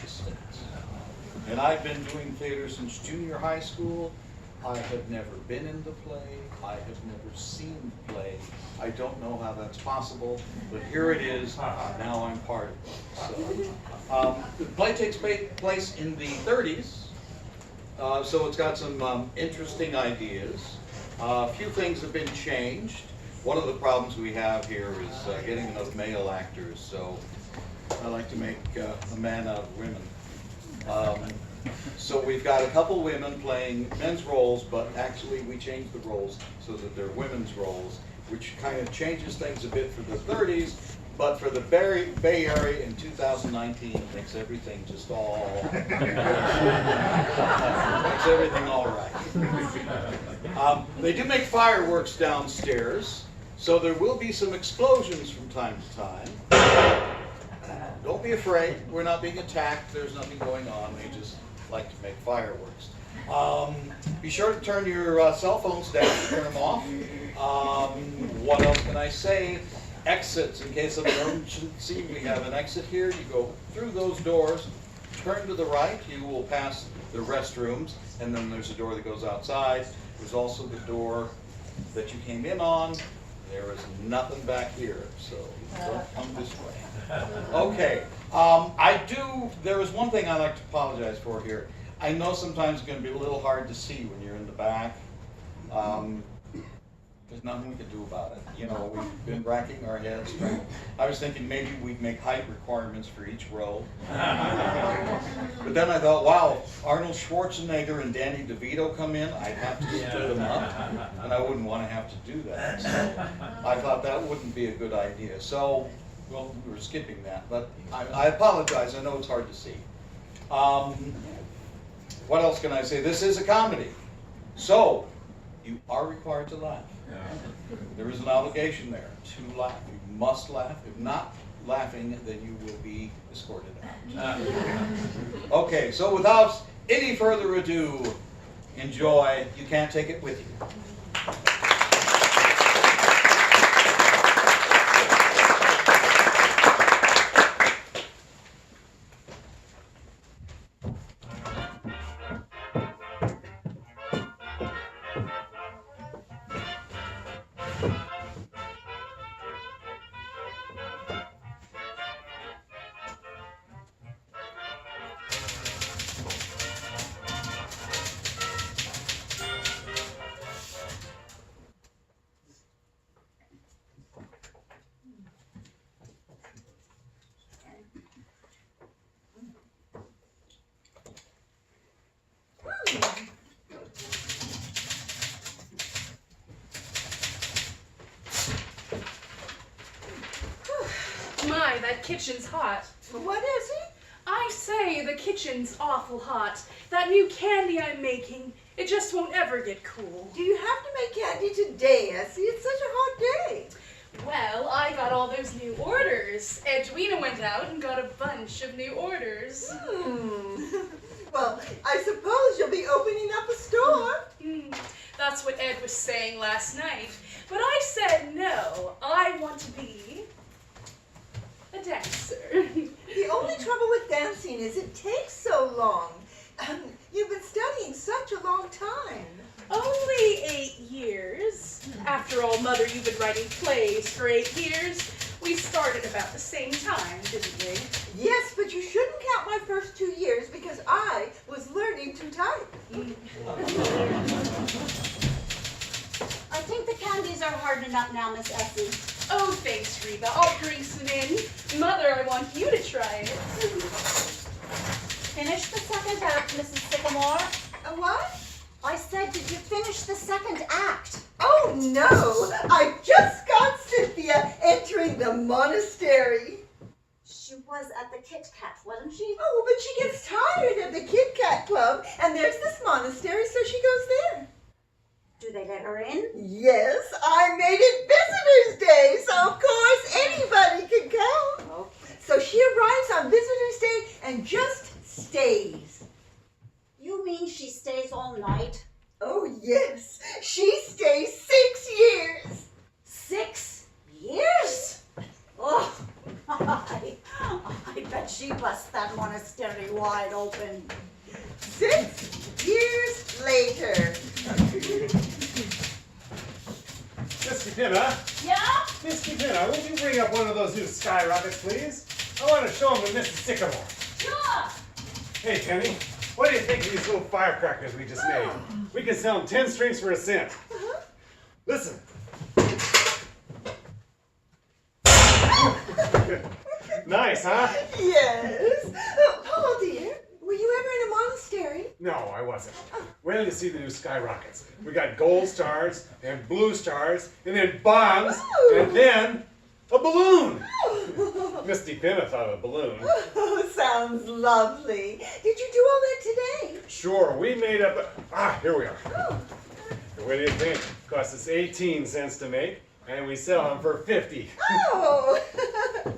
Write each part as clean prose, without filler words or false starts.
the States. And I've been doing theater since junior high school. I have never been in the play. I have never seen the play. I don't know how that's possible, but here it is. Now I'm part of it. So, the play takes place in the 30s, so it's got some interesting ideas. A few things have been changed. One of the problems we have here is getting enough male actors, so I like to make a man out of women. So we've got a couple women playing men's roles, but actually we changed the roles so that they're women's roles, which kind of changes things a bit for the 30s, but for the Bay Area in 2019 makes everything just all makes everything all right. They do make fireworks downstairs, so there will be some explosions from time to time. Don't be afraid. We're not being attacked. There's nothing going on. They just like to make fireworks. Be sure to turn your cell phones down, turn them off. What else can I say? Exits, in case of an emergency, we have an exit here. You go through those doors, turn to the right, you will pass the restrooms, and then there's a door that goes outside. There's also the door that you came in on. There is nothing back here, so don't come this way. Okay, there is one thing I'd like to apologize for here. I know sometimes it's going to be a little hard to see when you're in the back. There's nothing we can do about it. You know, we've been racking our heads. I was thinking maybe we'd make height requirements for each row. But then I thought, wow, Arnold Schwarzenegger and Danny DeVito come in, I'd have to split them up, and I wouldn't want to have to do that. So I thought that wouldn't be a good idea. So, well, we're skipping that, but I apologize. I know it's hard to see. What else can I say? This is a comedy. So, you are required to laugh. There is an obligation there to laugh. You must laugh. If not laughing, then you will be escorted out. Okay, so without any further ado, enjoy. You can't take it with you. My, that kitchen's hot. What is it? I say, the kitchen's awful hot. That new candy I'm making, it just won't ever get cool. Do you have to make candy today, Essie? It's such a hot day. Well, I got all those new orders. Edwina went out and got a bunch of new orders. Well, I suppose you'll be opening up a store. That's what Ed was saying last night. But I said no. I want to be a dancer. The only trouble with dancing is it takes so long. You've been studying such a long time. Only 8 years. After all, Mother, you've been writing plays for 8 years. We started about the same time, didn't we? Yes, but you shouldn't count my first 2 years because I was learning to type. I think the candies are hardening up now, Miss Essie. Oh, thanks, Reba. I'll bring some in. Mother, I want you to try it. Finish the second act, Mrs. Sycamore. A what? I said, did you finish the second act? Oh, no. I just got Cynthia entering the monastery. She was at the Kit Kat, wasn't she? Oh, but she gets tired at the Kit Kat Club, and there's this monastery, so she goes there. Do they let her in? Yes, I made it Visitor's Day, so of course anybody can come. Okay. So she arrives on Visitor's Day and just stays. You mean she stays all night? Oh, yes. She stays 6 years. 6 years? Oh, I bet she busts that monastery wide open. 6 years later. Misty Pinna, Yeah? Misty Pinna, would you bring up one of those new skyrockets, please? I want to show them to Mrs. Sycamore. Sure. Hey, Penny, what do you think of these little firecrackers we just made? We can sell them 10 strings for a cent. Listen. Nice, huh? Yes. Paul, dear, were you ever in a monastery? No, I wasn't. Wait till you see the new skyrockets. We got gold stars, and blue stars, and then bombs, and then a balloon. Misty Pinna thought of a balloon. Oh, sounds lovely. Did you do all that today? Sure, we made up here we are. Oh. What do you think? Cost us 18 cents to make, and we sell them for 50. Oh.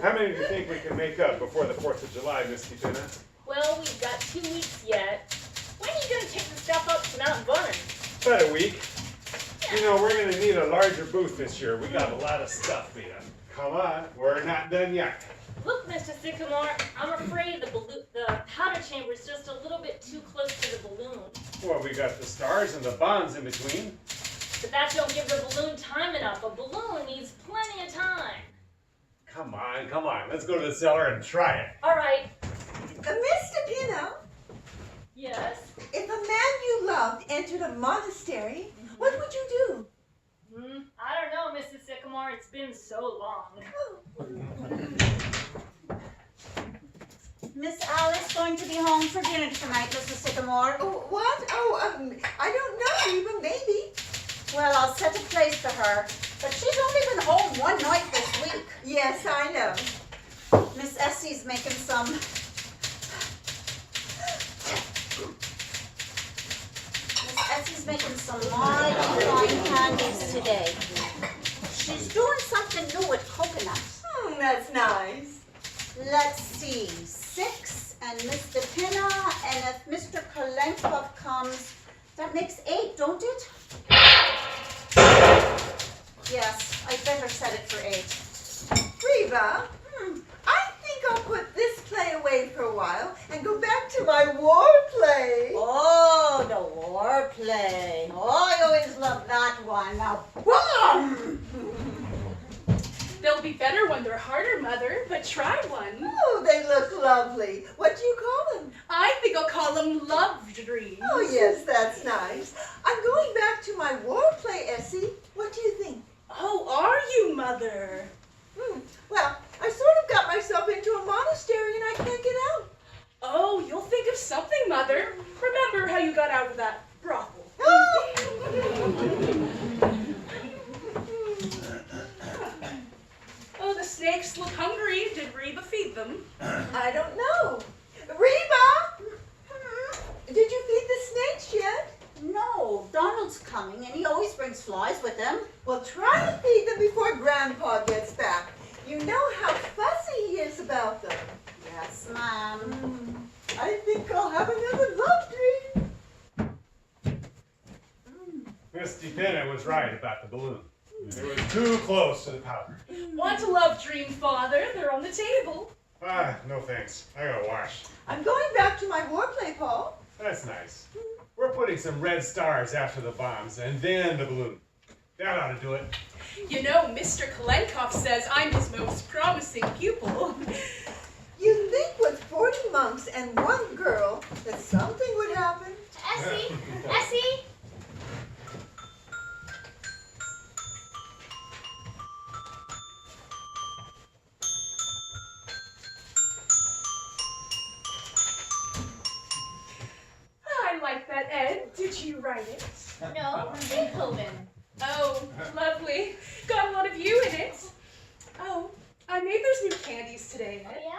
How many do you think we can make up before the 4th of July, Misty Pinna? Well, we've got 2 weeks yet. When are you going to take the stuff up to Mount Vernon? About a week. You know, we're going to need a larger booth this year. We got a lot of stuff, Mia. Come on, we're not done yet. Look, Mr. Sycamore, I'm afraid the powder chamber is just a little bit too close to the balloon. Well, we got the stars and the bombs in between. But that don't give the balloon time enough. A balloon needs plenty of time. Come on. Let's go to the cellar and try it. All right. Mr. Pinno, Yes. if a man you loved entered a monastery, what would you do? I don't know, Mrs. Sycamore. It's been so long. Miss Alice going to be home for dinner tonight, Mrs. Sycamore. Oh, what? Oh, I don't know, Reba, maybe. Well, I'll set a place for her. But she's only been home one night this week. Yes, I know. Miss Essie's making some. Miss Essie's making some mighty fine candies today. She's doing something new with coconut. That's nice. Let's see, 6 and Mr. Pinna, and if Mr. Kalenkov comes, that makes 8, don't it? Yes, I better set it for 8. Reba, I think I'll put this play away for a while and go back to my war play. Oh, the war play. Oh, I always loved that one. Now, boom! They'll be better when they're harder, Mother, but try one. Oh, they look lovely. What do you call them? I think I'll call them love dreams. Oh, yes, that's nice. I'm going back to my war play, Essie. What do you think? Oh, are you, Mother? Well, I sort of got myself into a monastery and I can't get out. Oh, you'll think of something, Mother. Remember how you got out of that brothel. Oh, the snakes look hungry. Did Reba feed them? I don't know. Reba! Did you feed the snakes yet? No, Donald's coming, and he always brings flies with him. Well, try to feed them before Grandpa gets back. You know how fussy he is about them. Yes, Mom. I think I'll have another love dream. Misty Pinna was right about the balloon. It was too close to the powder. Want a love dream, Father? They're on the table. No thanks. I gotta wash. I'm going back to my war play, Paul. That's nice. We're putting some red stars after the bombs, and then the balloon. That ought to do it. You know, Mr. Kalenkov says I'm his most promising pupil. You'd think with 40 monks and 1 girl that something would happen. Essie! Essie! I like that, Ed. Did you write it? No, Beethoven. Oh, lovely. Got a lot of you in it. Oh, I made those new candies today, Oh, Ed. yeah?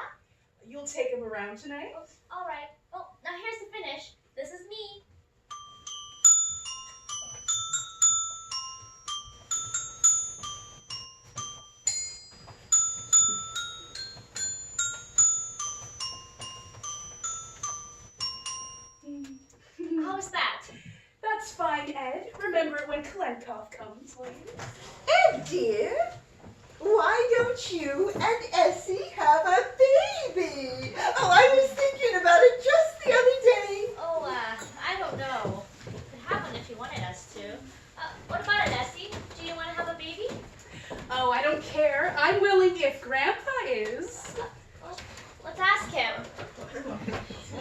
You'll take them around tonight? All right. Oh, now here's the finish. This is me. How's that? That's fine, Ed. Remember it when Kalenkov comes, will you? Ed, dear, why don't you and Essie have a baby. Oh, I was thinking about it just the other day. Oh, I don't know. We could have one if you wanted us to. What about it, Essie? Do you want to have a baby? Oh, I don't care. I'm willing if Grandpa is. Well, let's ask him.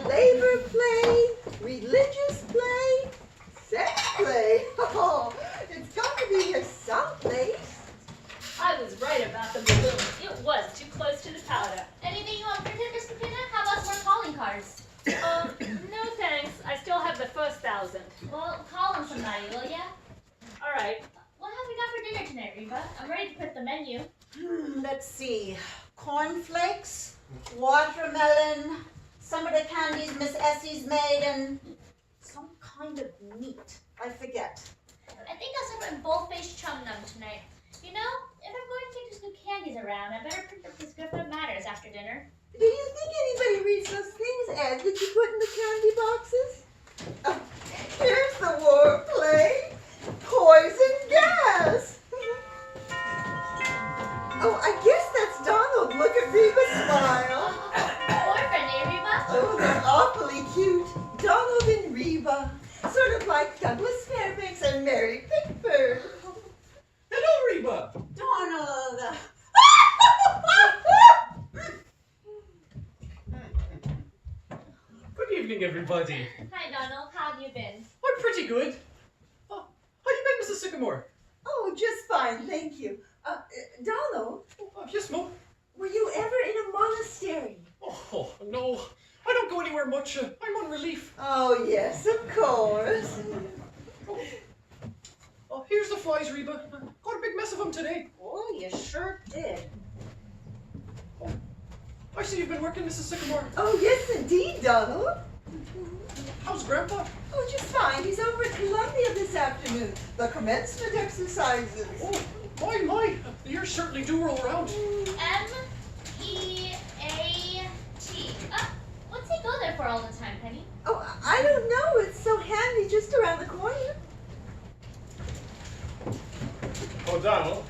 Labor play, religious play, sex play. Oh, it's got to be here someplace. I was right about the balloon. It was too close to the powder. Anything you want printed, Mr. Pinna? How about more calling cards? No thanks. I still have the first 1,000. Well, call him somebody, will ya? All right. What have we got for dinner tonight, Reba? I'm ready to put the menu. Let's see. Cornflakes, watermelon, some of the candies Miss Essie's made, and some kind of meat. I forget. I think I'll have a bull-faced chum num tonight. You know, if I'm going to take these new candies around, I better print up this Griffin Matters after dinner. Do you think anybody reads those things, Ed, that you put in the candy boxes? Oh, here's the war play. Poison gas. Oh, I guess that's Donald. Look at Reba smile. Boyfriend, eh, Reba? Oh, they're awfully cute. Donald and Reba. Sort of like Douglas Fairbanks and Mary Pickford. Hello, Reba. Donald! Good evening, everybody. Hi, Donald. How have you been? I'm pretty good. Oh, how you been, Mrs. Sycamore? Oh, just fine, thank you. Donald, Yes, Mum. were you ever in a monastery? Oh, no. I don't go anywhere much. I'm on relief. Oh, yes, of course. Oh, here's the flies, Reba. Got a big mess of them today. Oh, you sure did. I see you've been working, Mrs. Sycamore. Oh, yes, indeed, Donald. How's Grandpa? Oh, just fine. He's over at Columbia this afternoon. The commencement exercises. Oh, my. The years certainly do roll around. M-E-A-T. What's he go there for all the time, Penny? Oh, I don't know. It's so handy just around the corner. Oh, Donald,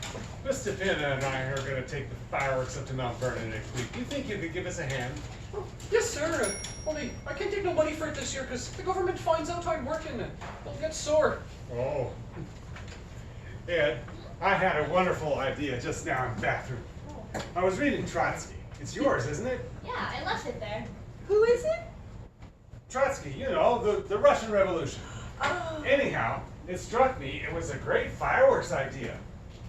Mr. Pinna and I are going to take the fireworks up to Mount Vernon next week. Do you think you could give us a hand? Oh, yes, sir. Only I can't take no money for it this year because the government finds out I'm working and they'll get sore. Oh. Ed, I had a wonderful idea just now in the bathroom. I was reading Trotsky. It's yours, isn't it? Yeah, I left it there. Who is it? Trotsky, you know, the Russian Revolution. Oh, Anyhow, it struck me it was a great fireworks idea.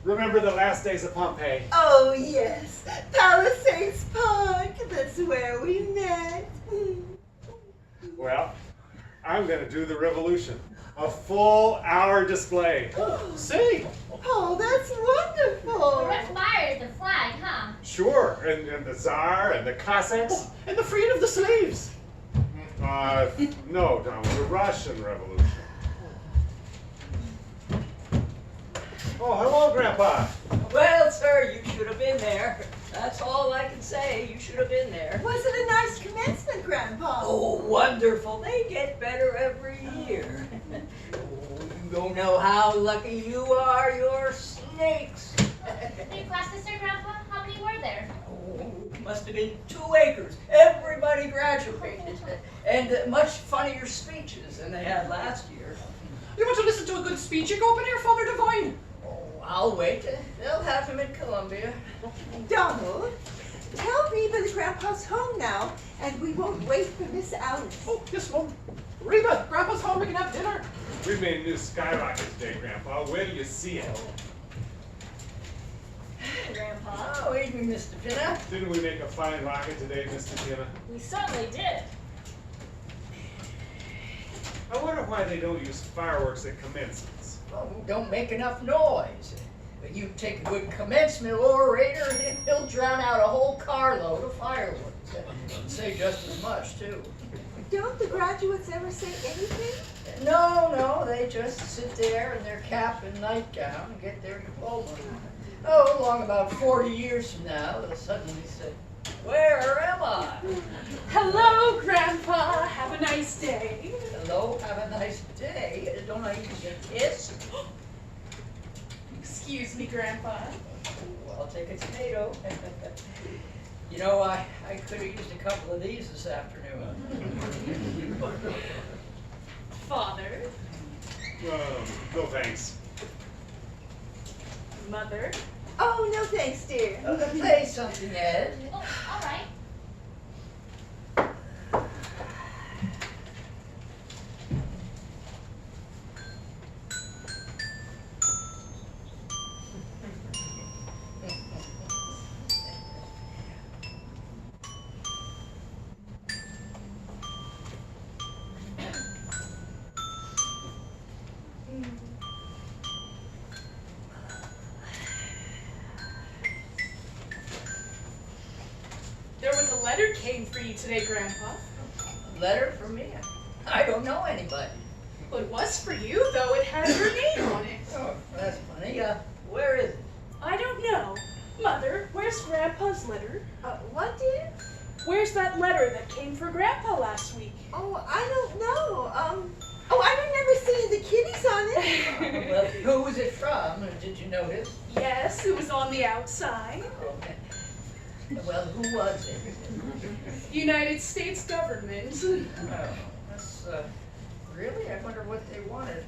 Remember the last days of Pompeii? oh yes. Palisades Park. That's where we met. Well, I'm going to do the revolution. A full-hour display. Say, Oh, that's The wonderful. red fire is the flag, huh? Sure, and the Tsar and the Cossacks. and the freeing of the slaves. No, Donald, the Russian Revolution. Oh, hello, Grandpa. Well, sir, you should have been there. That's all I can say. You should have been there. Was it a nice commencement, Grandpa? Oh, wonderful. They get better every year. Oh, you don't know how lucky you are. You're snakes. New class this year, Grandpa? How many were there? Oh, must have been 2 acres. Everybody graduated. And much funnier speeches than they had last year. You want to listen to a good speech? You go up in here, Father Divine. Oh, I'll wait. They'll have him at Columbia. Donald, tell Reba that Grandpa's home now, and we won't wait for Miss Alice. Oh, yes, Mom. Reba, Grandpa's home. We can have dinner. We made a new skyrocket today, Grandpa. Where do you see it? Hey, Grandpa. Oh, evening, Mr. Pinner. Didn't we make a fine rocket today, Mr. Pinna? We certainly did. I wonder why they don't use fireworks at commencements. Oh, don't make enough noise. But you take a good commencement orator, and he'll drown out a whole carload of fireworks. And say just as much, too. Don't the graduates ever say anything? No, they just sit there in their cap and nightgown and get their diploma. Oh, along about 40 years from now, they'll suddenly say, "Where am I?" Hello, Grandpa. Have a nice day. Hello, have a nice day. Don't I even get kissed? Excuse me, Grandpa. Well, I'll take a tomato. You know, I could have used a couple of these this afternoon. Father, No thanks. Mother, Oh, no thanks, dear. Play something, Ed. Oh, all right. there was a letter came for you today, Grandpa. Letter from me? I don't know anybody. Well, it was for you, though it had your name on it. Oh, that's funny. Where is it? I don't know. Mother, where's Grandpa's letter? What, dear? Where's that letter that came for Grandpa last week? Oh, I don't know. Oh, I remember seeing the kitties on it. Well, who was it from? Did you notice? Yes, it was on the outside. Okay. Well, who was it? United States government. Oh, that's, really? I wonder what they wanted.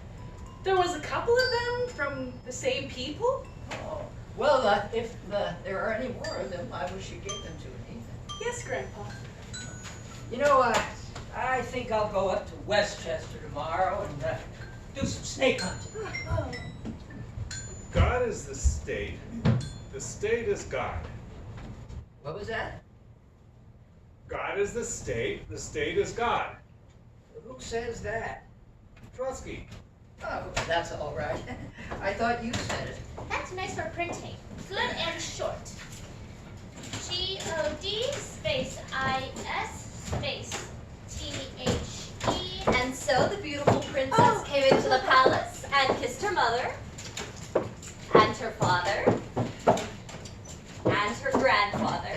There was a couple of them from the same people. Oh, well, if there are any more of them, I wish you'd give them to me. Yes, Grandpa. You know, I think I'll go up to Westchester tomorrow and do some snake hunting. God is the state. The state is God. What was that? God is the state is God. Who says that? Trotsky. Oh, that's all right. I thought you said it. That's nice for printing. Good and short. G-O-D space I-S space T-H-E. And so the beautiful princess came into the palace and kissed her mother, and her father, and her grandfather.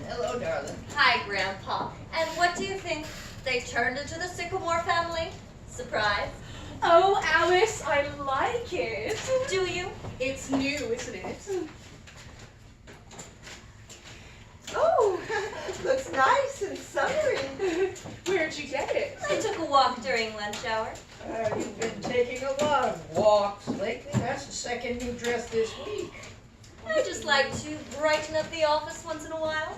Hello, darling. Hi, Grandpa. And what do you think? They turned into the Sycamore family? Surprise. Oh, Alice, I like it. Do you? It's new, isn't it? Oh, looks nice and summery. Where'd you get it? I took a walk during lunch hour. You've been taking a lot of walks lately. That's the second new dress this week. I just like to brighten up the office once in a while.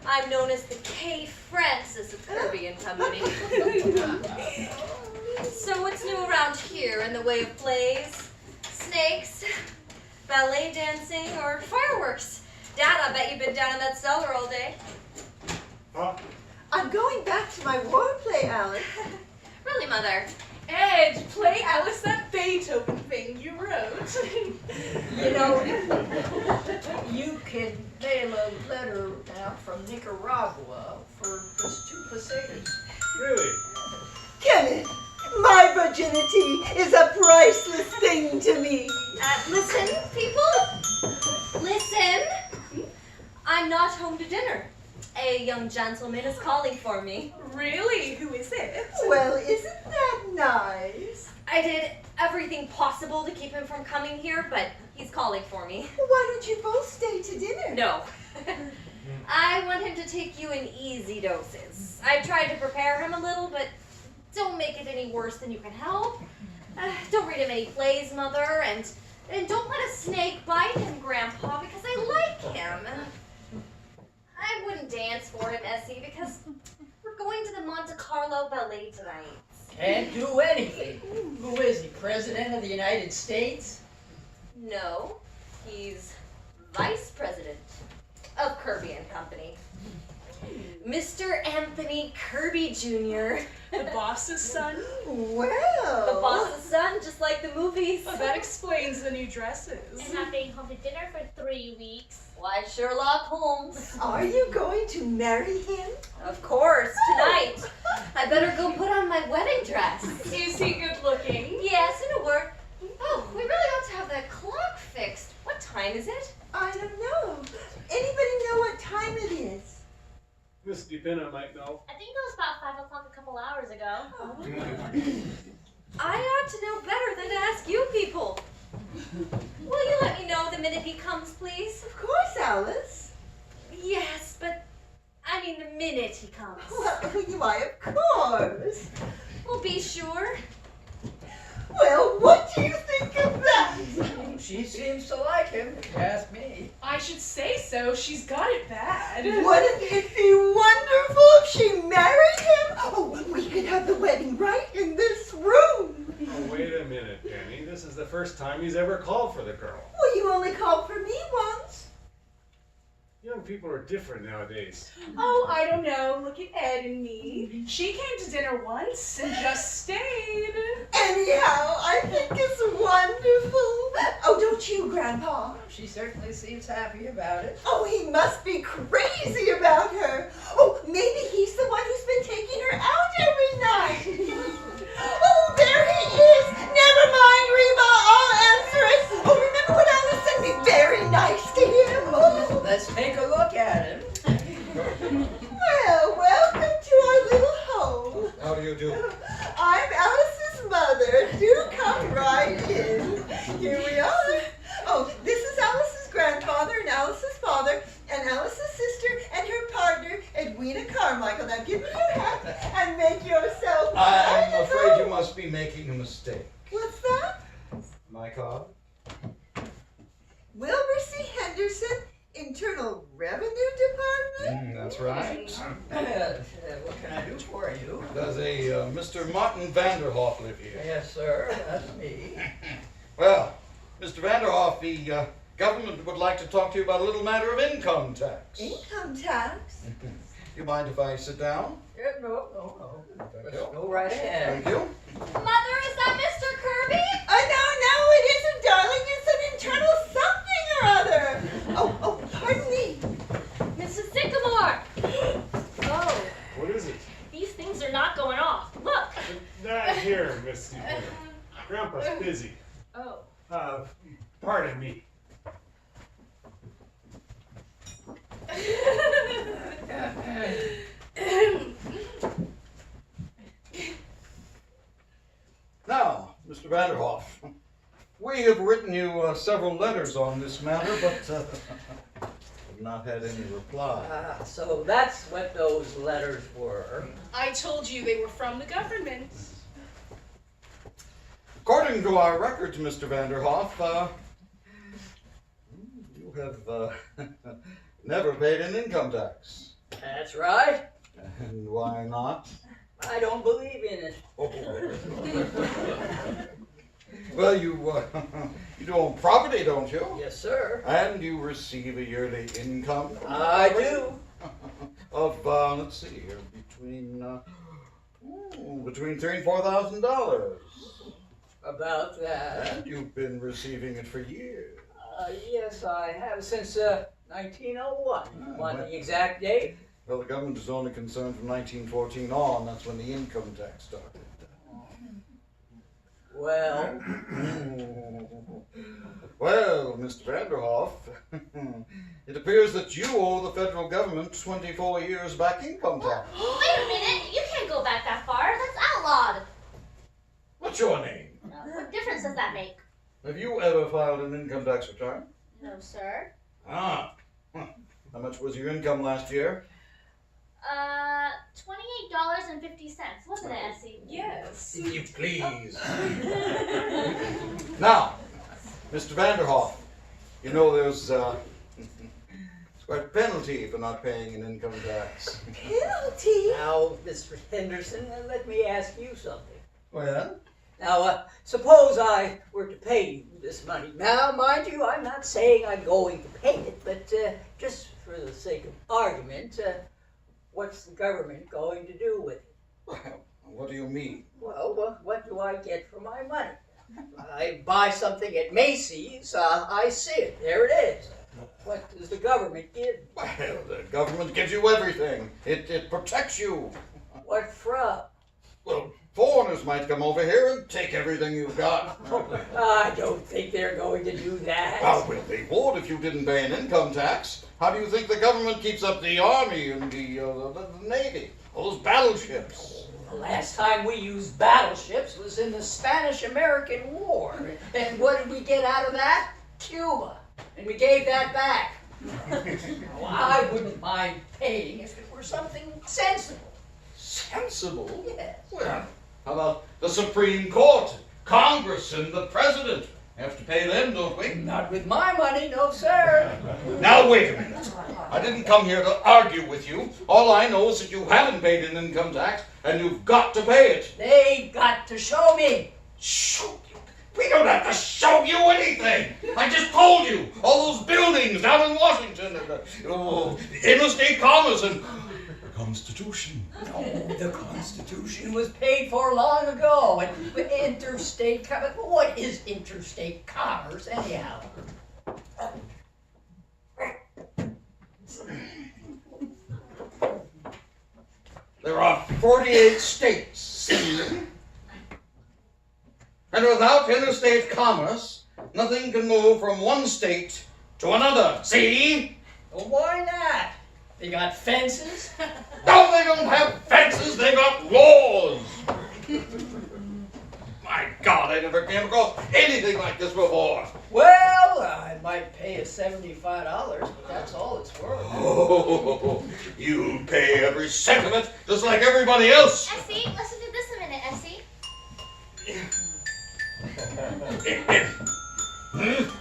I'm known as the K. Francis of Kirby and Company. So what's new around here in the way of plays, snakes, ballet dancing, or fireworks? Dad, I bet you've been down in that cellar all day. Huh? I'm going back to my war play, Alice. Really, Mother? Ed, play Alice that Beethoven thing you wrote. You know, you can mail a letter out from Nicaragua for just 2 pesetas. Really? Kenneth, my virginity is a priceless thing to me. Listen, people. Listen. I'm not home to dinner. A young gentleman is calling for me. Really? Who is it? Well, isn't that nice? I did everything possible to keep him from coming here, but he's calling for me. Why don't you both stay to dinner? No. I want him to take you in easy doses. I tried to prepare him a little, but don't make it any worse than you can help. Don't read him any plays, Mother, and don't let a snake bite him, Grandpa, because I like him. I wouldn't dance for him, Essie, because we're going to the Monte Carlo Ballet tonight. Can't do anything. Who is he, President of the United States? No, he's Vice President of Kirby and Company. Mr. Anthony Kirby Jr. The boss's son? Well. The boss's son, just like the movies. Well, that explains the new dresses. And not being home to dinner for 3 weeks. Why, Sherlock Holmes. Are you going to marry him? Of course, tonight. I better go put on my wedding dress. Is he good looking? Yes, it'll work. Oh, we really ought to have that clock fixed. What time is it? I don't know. Anybody know what time it is? Miss DePinna might know. I think it was about 5 o'clock a couple hours ago. I ought to know better than to ask you people. Will you let me know the minute he comes, please? Of course, Alice. Yes, but coming the minute he comes. Why, of course. Well, be sure. Well, what do you think of that? She seems to like him, if you ask me. I should say so. She's got it bad. Wouldn't it be wonderful if she married him? Oh, we could have the wedding right in this room. Oh, wait a minute, Penny. This is the first time he's ever called for the girl. Well, you only called for me once. Young people are different nowadays. Oh, I don't know. Look at Ed and me. She came to dinner once and just stayed. Anyhow, I think it's wonderful. Oh, don't you, Grandpa? She certainly seems happy about it. Oh, he must be crazy about her. Oh, maybe he's the one who's been taking her out every night. Oh, there he is. Never mind, Reba. I'll answer it. Oh, remember when Alice said be very nice to him? Oh. Let's take a look at him. Well, welcome to our little home. How do you do? I'm Alice's mother. Do come right in. Here we are. Oh, this is Alice's grandfather and Alice's father and Alice's sister and her partner, Edwina Carmichael. Now give me your hat and make yourself I'm right afraid you home. must be making a mistake. What's that? My card? Wilbur C. Henderson, Internal Revenue Department? That's right. What can I do for you? Does a Mr. Martin Vanderhoff live here? Yes, sir. That's me. Well, Mr. Vanderhoff, the government would like to talk to you about a little matter of income tax. Income tax? Do you mind if I sit down? Yeah, no. Thank Let's you. go right ahead. Thank you. Mother, is that Mr. Kirby? No, it isn't, darling. It's an internal something or other. Oh, pardon me. Mrs. Sycamore! Oh, What is it? These things are not going off. Look! Not here, Miss Stevens. Grandpa's busy. Oh. Pardon me. Now, Mr. Vanderhoff, we have written you several letters on this matter, but have not had any reply. So that's what those letters were. I told you they were from the government. According to our records, Mr. Vanderhoff, you have never paid an income tax. That's right. And why not? I don't believe in it. Well, you do own property, don't you? Yes, sir. And you receive a yearly income. I do. Of let's see here, between $3,000 and $4,000. About that. And you've been receiving it for years. Yes, I have since 1901. Want the exact date? Well, the government is only concerned from 1914 on. That's when the income tax started. Well, Well, Mr. Vanderhoff, it appears that you owe the federal government 24 years back income tax. Wait a minute, you can't go back that far. That's outlawed. What's your name? What difference does that make? Have you ever filed an income tax return? No, sir. Ah. How much was your income last year? $28.50. Wasn't it, Essie? Yes. If you please. Now, Mr. Vanderhoff, you know there's quite a penalty for not paying an income tax. Penalty? now, Mr. Henderson, let me ask you something. Well? Now, suppose I were to pay you this money. Now, mind you, I'm not saying I'm going to pay it, but just for the sake of argument, what's the government going to do with it? Well, what do you mean? Well, what do I get for my money? I buy something at Macy's, I see it, there it is. What does the government give? Well, the government gives you everything. It protects you. What from? Well, foreigners might come over here and take everything you've got. I don't think they're going to do that. Well, they would if you didn't pay an income tax. How do you think the government keeps up the army and the navy? All those battleships. The last time we used battleships was in the Spanish-American War. And what did we get out of that? Cuba. And we gave that back. Well, I wouldn't mind paying if it were for something sensible. Sensible? Yes. Well, how about the Supreme Court, Congress, and the President? Have to pay them, don't we? Not with my money, no sir. Now wait a minute. I didn't come here to argue with you. All I know is that you haven't paid an income tax, and you've got to pay it. They've got to show me. Show you? We don't have to show you anything. I just told you. All those buildings down in Washington, and interstate commerce, and the Constitution. No, the Constitution was paid for long ago. And interstate commerce. What is interstate commerce, anyhow? There are 48 states. And without interstate commerce, nothing can move from one state to another. See? Well, why not? They got fences. No, they don't have fences, they got laws. My God, I never came across anything like this before. Well, I might pay you $75, but that's all it's worth. Oh, you'll pay every cent of it, just like everybody else. Essie, listen to this a minute, Essie.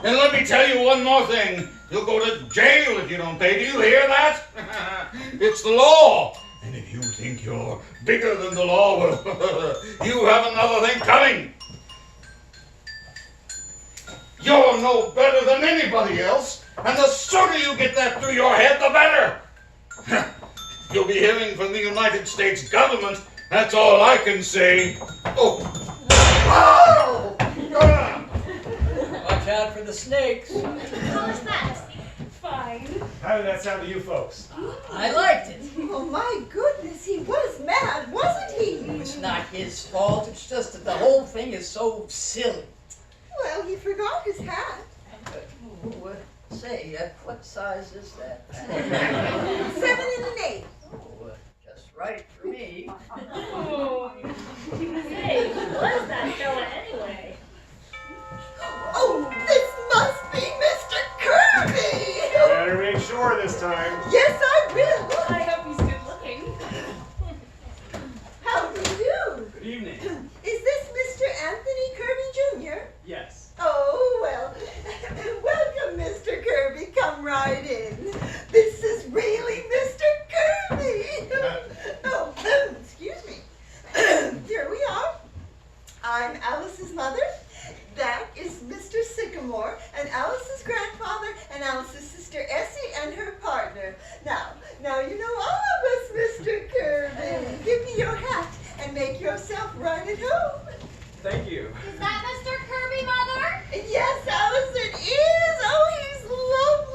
And let me tell you one more thing. You'll go to jail if you don't pay. Do you hear that? It's the law. And if you think you're bigger than the law, well, you have another thing coming. You're no better than anybody else. And the sooner you get that through your head, the better. You'll be hearing from the United States government. That's all I can say. Oh! Oh! Watch out for the snakes. How was that, Essie? Fine. How did that sound to you folks? I liked it. Oh my goodness, he was mad, wasn't he? It's not his fault. It's just that the whole thing is so silly. Well, he forgot his hat. Say, what size is that? 7 and an 8. Oh, just right for me. Hey, who was that fella anyway? Oh, this must be Mr. Kirby! Better make sure this time. Yes, I will. I hope he's good looking. How do you do? Good evening. Is this Mr. Anthony Kirby Jr.? Yes. Oh, well, welcome, Mr. Kirby. Come right in. This is really Mr. Kirby. Oh, excuse me. Here we are. I'm Alice's mother. That is Mr. Sycamore, and Alice's grandfather, and Alice's sister Essie, and her partner. Now you know all of us, Mr. Kirby. Give me your hat and make yourself right at home. Thank you. Is that Mr. Kirby, Mother? Yes, Alice, it is. Oh, he's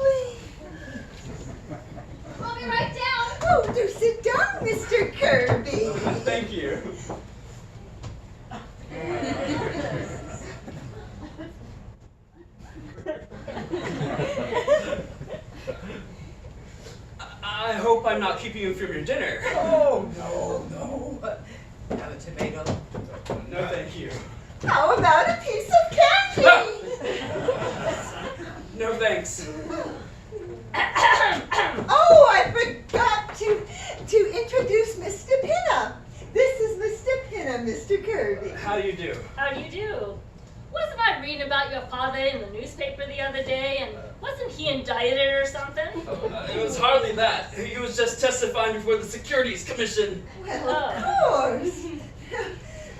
lovely. I'll be right down. Oh, do sit down, Mr. Kirby. Thank you. I hope I'm not keeping you from your dinner. Oh, no. Have a tomato. No, thank you. How about a piece of candy? No, thanks. Oh, I forgot to introduce Mr. Pinna. This is Mr. Pinna, Mr. Kirby. How do you do? How do you do? Wasn't I reading about your father in the newspaper the other day, and wasn't he indicted or something? It was hardly that. He was just testifying before the Securities Commission. Well, of course.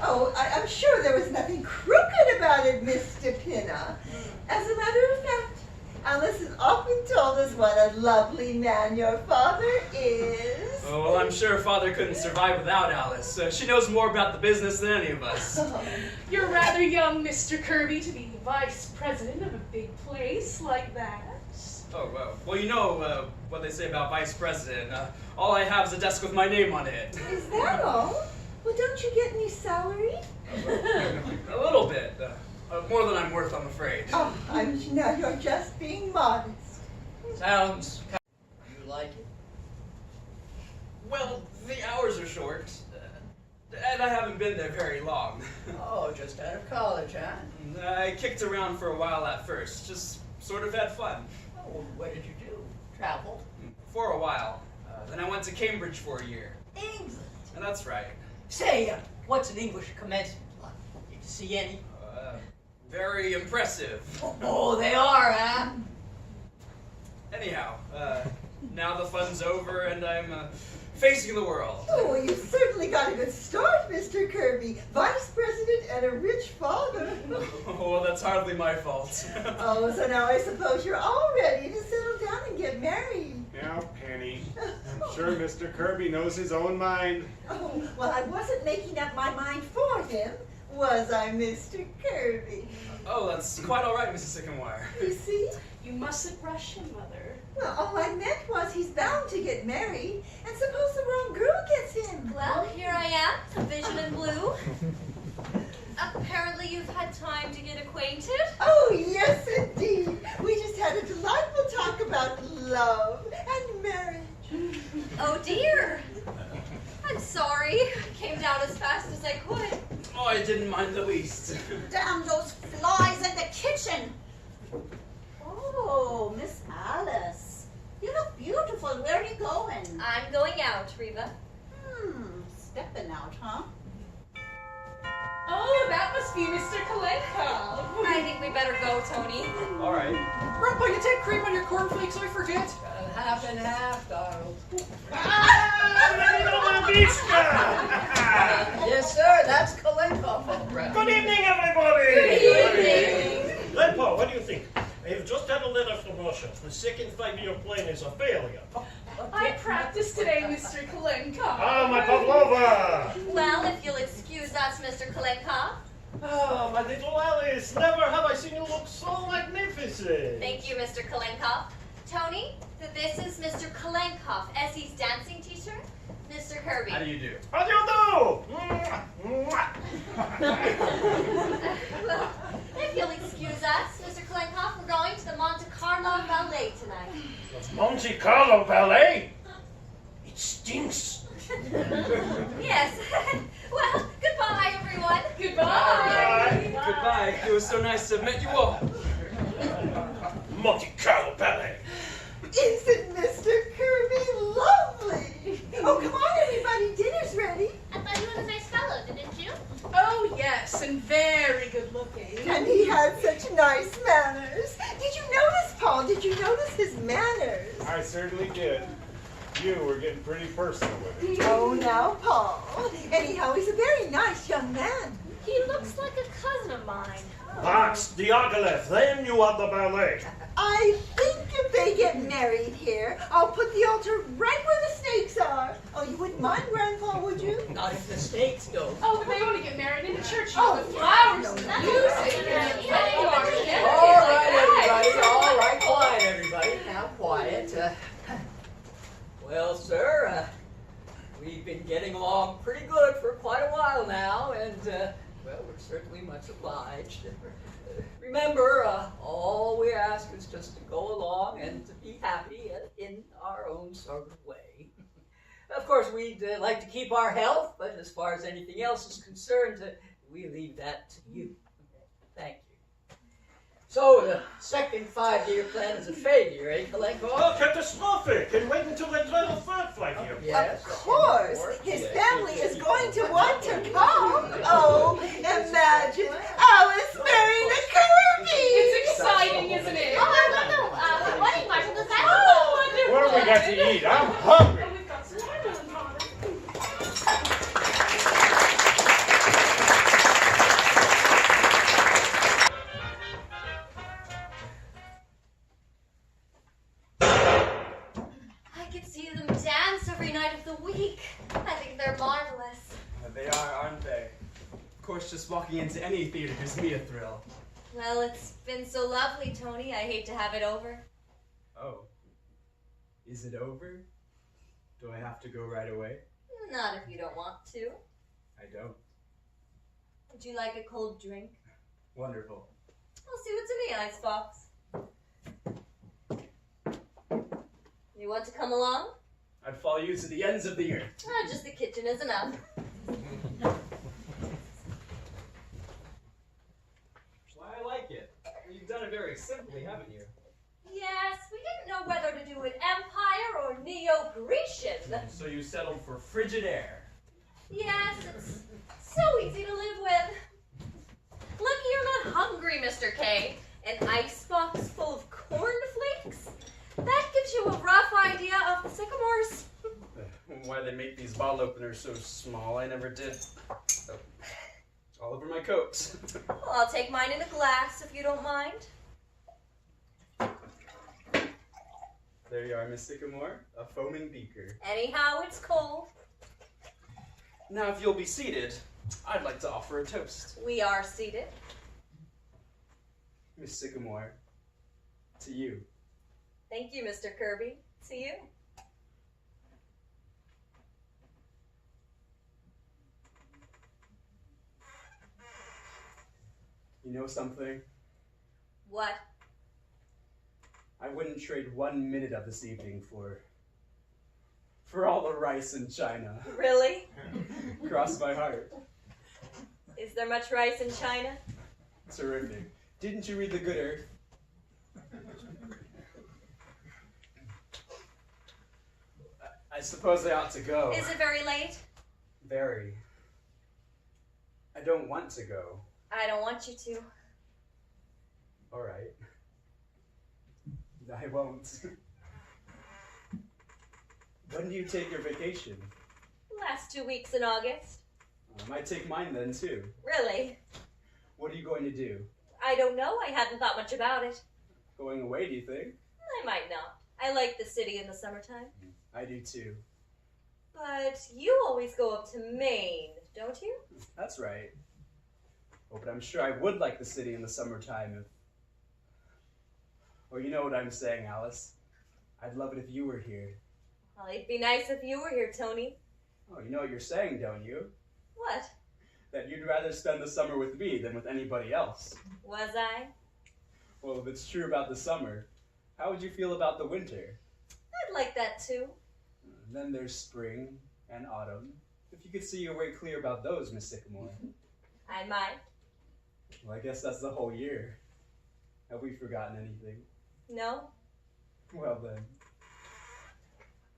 Oh, I'm sure there was nothing crooked about it, Mr. Pinna. As a matter of fact, Alice has often told us what a lovely man your father is. Oh, well, I'm sure Father couldn't survive without Alice. She knows more about the business than any of us. You're rather young, Mr. Kirby, to be vice president of a big place like that. Oh, well, you know what they say about vice president. All I have is a desk with my name on it. Is that all? Well, don't you get any salary? A little bit. More than I'm worth, I'm afraid. Oh, now you're just being modest. Sounds kind of... You like it? Well, the hours are short. And I haven't been there very long. Oh, just out of college, huh? I kicked around for a while at first. Just sort of had fun. Oh, what did you do? Travel? For a while. Then I went to Cambridge for a year. England. And that's right. Say, what's an English commencement like? Did you see any? Very impressive. Oh, they are, huh? Anyhow, now the fun's over and I'm facing the world. Oh, well, you've certainly got a good start, Mr. Kirby. Vice president and a rich father. Oh, well, that's hardly my fault. Oh, so now I suppose you're all ready to settle down and get married. Now, Penny, I'm sure Mr. Kirby knows his own mind. Oh, well, I wasn't making up my mind for him, was I, Mr. Kirby? Oh, that's quite all right, Mrs. Sycamore. You see? You mustn't rush him, Mother. Well, all I meant was he's bound to get married, and suppose the wrong girl gets him. Well, here I am, a vision in blue. Apparently you've had time to get acquainted. Oh, yes, indeed. We just had a delightful talk about love and marriage. Oh dear. I'm sorry. I came down as fast as I could. Oh, I didn't mind the least. Damn those flies in the kitchen! Oh, Miss Alice. You look beautiful. Where are you going? I'm going out, Reba. Stepping out, huh? Oh, that must be Mr. Kalenka. I think we better go, Tony. All right. Grandpa, you take cream on your cornflakes, I forget. Half and half, Donald. Yes, sir, that's Kalenkoff all right. Good evening, everybody! Good evening. Grandpa, what do you think? I have just had a letter from Russia. The second 5-year plan is a failure. I practiced today, Mr. Kalenka. Ah, my Pavlova! Well, if you'll excuse us, Mr. Kalenka. Ah, my little Alice, never have I seen you look so magnificent. Thank you, Mr. Kalenkoff. Tony, this is Mr. Kalenkoff, Essie's dancing teacher. Mr. Kirby. How do you do? How do you do? Well, if you'll excuse us, Mr. Kalenkoff, we're going to the Monte Carlo Ballet tonight. Monte Carlo Ballet? It stinks. Yes. Well, goodbye, everyone. Goodbye. Goodbye. It was so nice to have met you all. Monte Carlo Ballet. Isn't Mr. Kirby lovely? Oh, come on, everybody. Dinner's ready. I thought you were a nice fellow, didn't you? Oh, yes, and very good looking. And he had such nice manners. Did you notice, Paul? Did you notice his manners? I certainly did. You were getting pretty personal with it. Oh, now, Paul. Anyhow, he's a very nice young man. He looks like a cousin of mine. That's Diaghilev. Then you are the ballet. I think if they get married here, I'll put the altar right where the snakes are. Oh, you wouldn't mind, Grandpa, would you? Not if the stakes go. Oh, but they want to get married in the church, you Oh, know, with flowers and That's music right. and Yeah, flowers and everything All like right, that. everybody. All right, quiet, everybody. Now, quiet. Well, sir, we've been getting along pretty good for quite a while now, and, well, we're certainly much obliged. Remember, all we ask is just to go along and to be happy in our own sort of way. Of course, we'd like to keep our health, but as far as anything else is concerned, we leave that to you. Thank you. So, the second 5-year plan is a failure, eh, Kalenko? Oh, catastrophic! And wait until they try the third 5-year. Yes. Of course, his family is going to want to come. Oh, imagine Alice marrying a Kirby. It's exciting, isn't it? Oh, no. The wedding marshal does that. Oh, wonderful. What have we got to eat? I'm hungry. Oh, we've got some watermelon, Father. I could see them dance every night of the week. I think they're marvelous. They are, aren't they? Of course, just walking into any theater gives me a thrill. Well, it's been so lovely, Tony. I hate to have it over. Oh. Is it over? Do I have to go right away? Not if you don't want to. I don't. Would you like a cold drink? Wonderful. I'll see what's in the icebox. You want to come along? I'd follow you to the ends of the earth. Oh, just the kitchen is enough. Why, I like it. You've done it very simply, haven't you? Yes, we didn't know whether to do it Empire or Neo Grecian. So you settled for frigid air. Yes, it's so easy to live with. Lucky you're not hungry, Mr. K. An icebox full of cornflakes? That gives you a rough idea of the Sycamores. Why they make these bottle openers so small, I never did. Oh, all over my coat. Well, I'll take mine in a glass if you don't mind. There you are, Miss Sycamore, a foaming beaker. Anyhow, it's cold. Now, if you'll be seated, I'd like to offer a toast. We are seated. Miss Sycamore, to you. Thank you, Mr. Kirby. To you. You know something? What? I wouldn't trade 1 minute of this evening for all the rice in China. Really? Cross my heart. Is there much rice in China? Terrific. Didn't you read The Good Earth? I suppose I ought to go. Is it very late? Very. I don't want to go. I don't want you to. All right. I won't. When do you take your vacation? Last 2 weeks in August. I might take mine then, too. Really? What are you going to do? I don't know. I hadn't thought much about it. Going away, do you think? I might not. I like the city in the summertime. I do, too. But you always go up to Maine, don't you? That's right. Oh, but I'm sure I would like the city in the summertime if... Well, you know what I'm saying, Alice. I'd love it if you were here. Well, it'd be nice if you were here, Tony. Oh, you know what you're saying, don't you? What? That you'd rather spend the summer with me than with anybody else. Was I? Well, if it's true about the summer, how would you feel about the winter? I'd like that too. Then there's spring and autumn. If you could see your way clear about those, Miss Sycamore. I might. Well, I guess that's the whole year. Have we forgotten anything? No? Well then.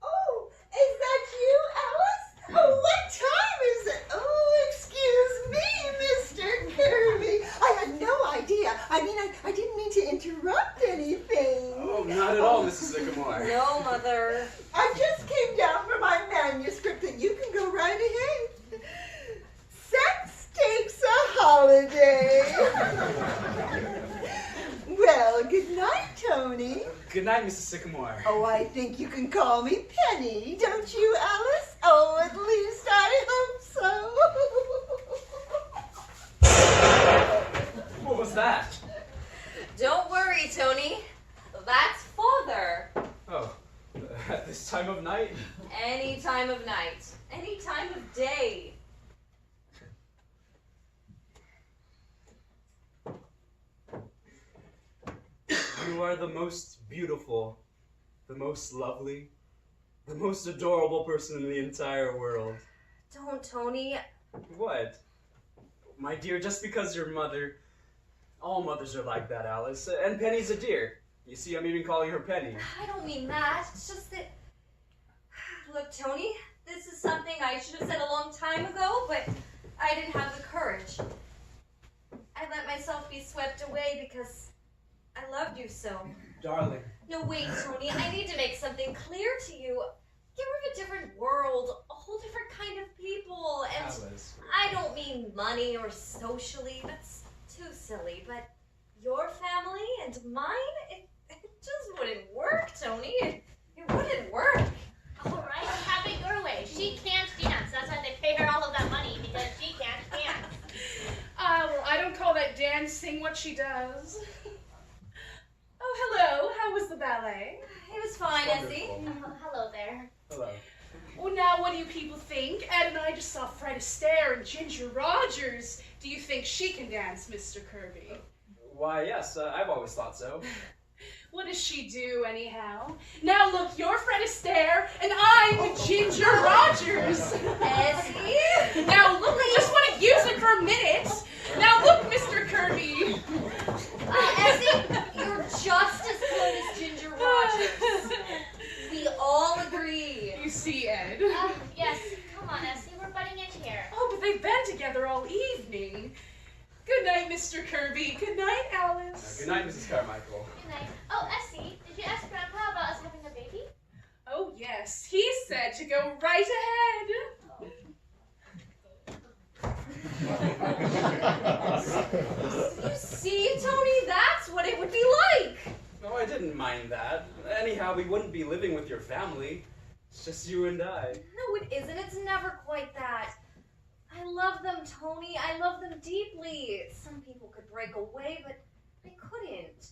Oh, is that you, Alice? Oh, what time is it? Oh, excuse me, Mr. Kirby. I had no idea. I mean, I didn't mean to interrupt anything. Oh, not at all, Mrs. Sycamore. No, Mother. I just came down for my manuscript and you can go right ahead. Sex takes a holiday. Well, good night, Tony. Good night, Mrs. Sycamore. Oh, I think you can call me Penny, don't you, Alice? Oh, at least I hope so. What was that? Don't worry, Tony. That's Father. Oh, at this time of night? Any time of night. Any time of day. You are the most beautiful, the most lovely, the most adorable person in the entire world. Don't, Tony. What? My dear, just because you're mother, all mothers are like that, Alice. And Penny's a dear. You see, I'm even calling her Penny. I don't mean that. It's just that... Look, Tony, this is something I should have said a long time ago, but I didn't have the courage. I let myself be swept away because I loved you so. Darling. No, wait, Tony. I need to make something clear to you. You're of a different world, a whole different kind of people, and Alice. I don't mean money or socially. That's too silly. But your family and mine, it just wouldn't work, Tony. It wouldn't work. All right, have it your way. She can't dance. That's why they pay her all of that money, because she can't dance. Well, I don't call that dancing what she does. Oh, hello. How was the ballet? It was fine, Essie. Hello there. Hello. Well, now what do you people think? Ed and I just saw Fred Astaire and Ginger Rogers. Do you think she can dance, Mr. Kirby? Why, yes, I've always thought so. What does she do, anyhow? Now look, you're Fred Astaire, and I'm Ginger Rogers. Essie? Now look, I just want to use it for a minute. Now look, Mr. Kirby. Essie, you're just as good as Ginger Rogers. We all agree. together all evening. Good night, Mr. Kirby. Good night, Alice. Good night, Mrs. Carmichael. Good night. Oh, Essie, did you ask Grandpa about us having a baby? Oh, yes. He said to go right ahead. You see, Tony, that's what it would be like. No, I didn't mind that. Anyhow, we wouldn't be living with your family. It's just you and I. No, it isn't. It's never quite that. I love them, Tony. I love them deeply. Some people could break away, but they couldn't.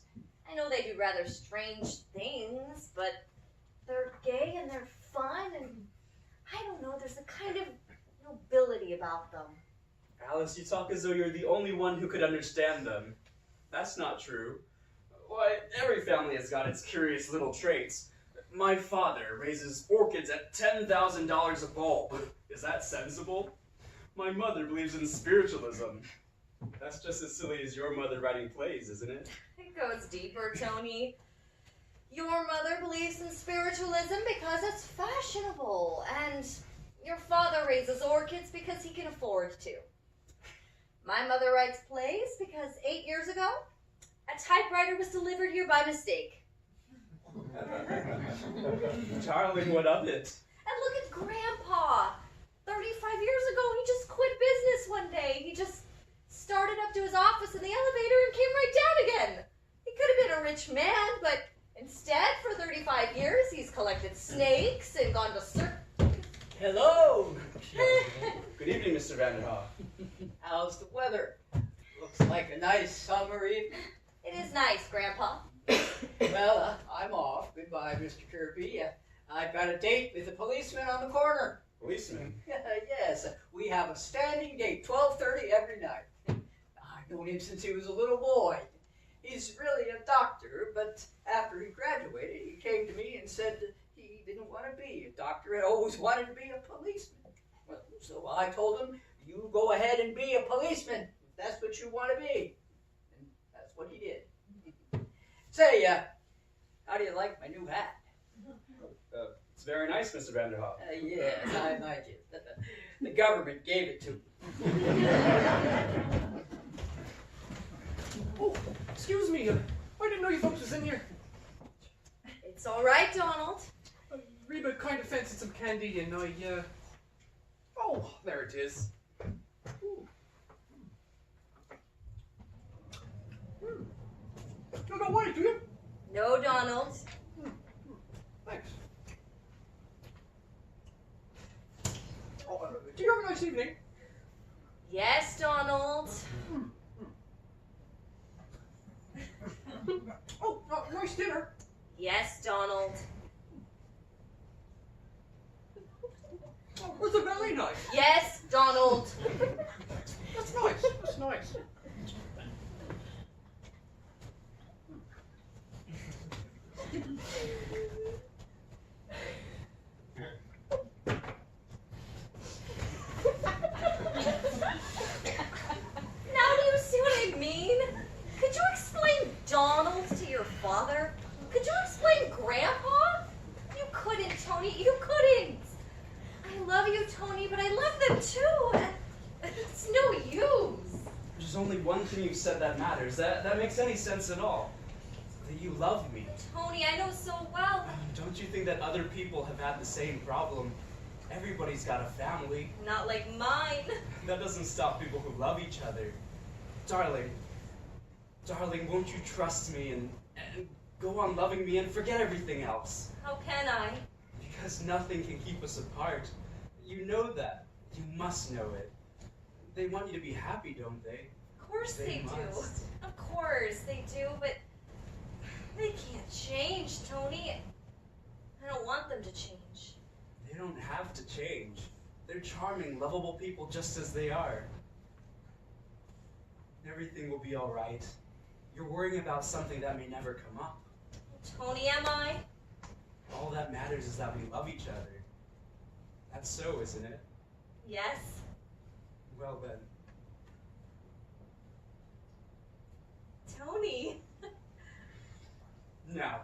I know they do rather strange things, but they're gay and they're fun, and I don't know, there's a kind of nobility about them. Alice, you talk as though you're the only one who could understand them. That's not true. Why, every family has got its curious little traits. My father raises orchids at $10,000 a bulb. Is that sensible? My mother believes in spiritualism. That's just as silly as your mother writing plays, isn't it? It goes deeper, Tony. Your mother believes in spiritualism because it's fashionable, and your father raises orchids because he can afford to. My mother writes plays because 8 years ago, a typewriter was delivered here by mistake. Darling, what of it? And look at Grandpa. 35 years ago, he just quit business one day. He just started up to his office in the elevator and came right down again. He could have been a rich man, but instead, for 35 years, he's collected snakes and gone to Hello. Good evening, Mr. Vanderhoff. How's the weather? Looks like a nice summer evening. It is nice, Grandpa. Well, I'm off. Goodbye, Mr. Kirby. I've got a date with the policeman on the corner. Policeman? Yes, we have a standing date, 12:30 every night. I've known him since he was a little boy. He's really a doctor, but after he graduated, he came to me and said that he didn't want to be a doctor, had always wanted to be a policeman. Well, so I told him, you go ahead and be a policeman, if that's what you want to be. And that's what he did. Say, how do you like my new hat? It's very nice, Mr. Vanderhoff. Yes, I like it. The government gave it to me. Oh, excuse me. I didn't know you folks was in here. It's all right, Donald. Reba kind of fancied some candy, and I, Oh, there it is. Ooh. You don't want it, do you? No, Donald. Thanks. Oh, do you have a nice evening? Yes, Donald. Oh, nice dinner. Yes, Donald. Oh, was it very nice? Yes, Donald. That's nice. That's nice. Now do you see what I mean? Could you explain Donald to your father? Could you explain Grandpa? You couldn't, Tony. You couldn't. I love you, Tony, but I love them too. It's no use. There's only one thing you've said that matters. That makes any sense at all. That you love me. Tony, I know so well. Don't you think that other people have had the same problem? Everybody's got a family. Not like mine. That doesn't stop people who love each other. Darling, won't you trust me and go on loving me and forget everything else? How can I? Because nothing can keep us apart. You know that. You must know it. They want you to be happy, don't they? Of course they do. must. Of course they do, but they can't change, Tony. I don't want them to change. They don't have to change. They're charming, lovable people just as they are. Everything will be all right. You're worrying about something that may never come up. Tony, am I? All that matters is that we love each other. That's so, isn't it? Yes. Well then. Tony. Now,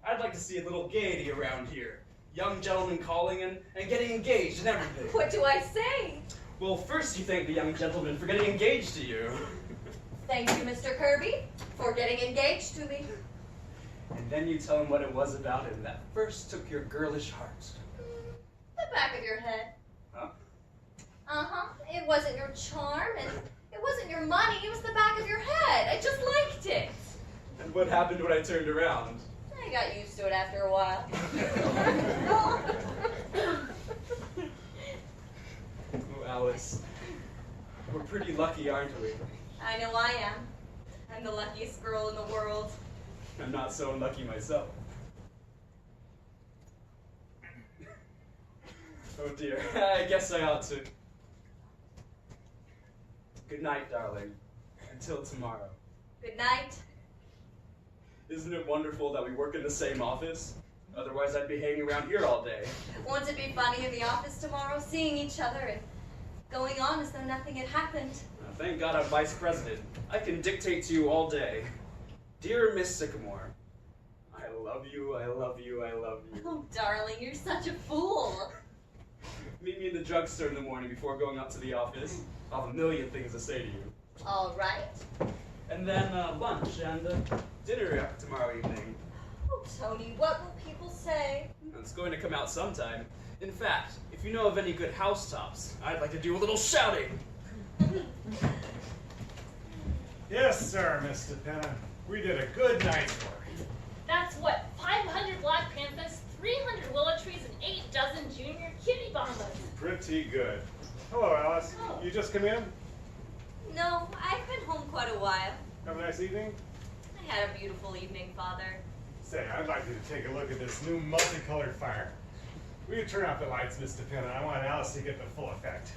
I'd like to see a little gaiety around here. Young gentlemen calling and getting engaged and everything. What do I say? Well, first you thank the young gentleman for getting engaged to you. Thank you, Mr. Kirby, for getting engaged to me. And then you tell him what it was about him that first took your girlish heart. The back of your head. Huh? Uh-huh. It wasn't your charm, and it wasn't your money, it was the back of your head. I just liked it. And what happened when I turned around? I got used to it after a while. Oh, Alice. We're pretty lucky, aren't we? I know I am. I'm the luckiest girl in the world. I'm not so unlucky myself. Oh dear, I guess I ought to. Good night, darling. Until tomorrow. Good night. Isn't it wonderful that we work in the same office? Otherwise I'd be hanging around here all day. Won't it be funny in the office tomorrow, seeing each other and going on as though nothing had happened? Thank God I'm vice president. I can dictate to you all day. Dear Miss Sycamore, I love you, I love you, I love you. Oh, darling, you're such a fool. Meet me in the drugstore in the morning before going up to the office. I'll have a million things to say to you. All right. And then lunch and dinner tomorrow evening. Oh, Tony, what will people say? It's going to come out sometime. In fact, if you know of any good housetops, I'd like to do a little shouting. Yes, sir, Mr. Penna. We did a good night's work. That's what, 500 Black Panthers, 300 willow trees, and 8 dozen junior kitty bombas. Pretty good. Hello, Alice. Oh. You just come in? No, I've been home quite a while. Have a nice evening? I had a beautiful evening, Father. Say, I'd like you to take a look at this new multicolored fire. Will you turn off the lights, Mr. Penna? I want Alice to get the full effect.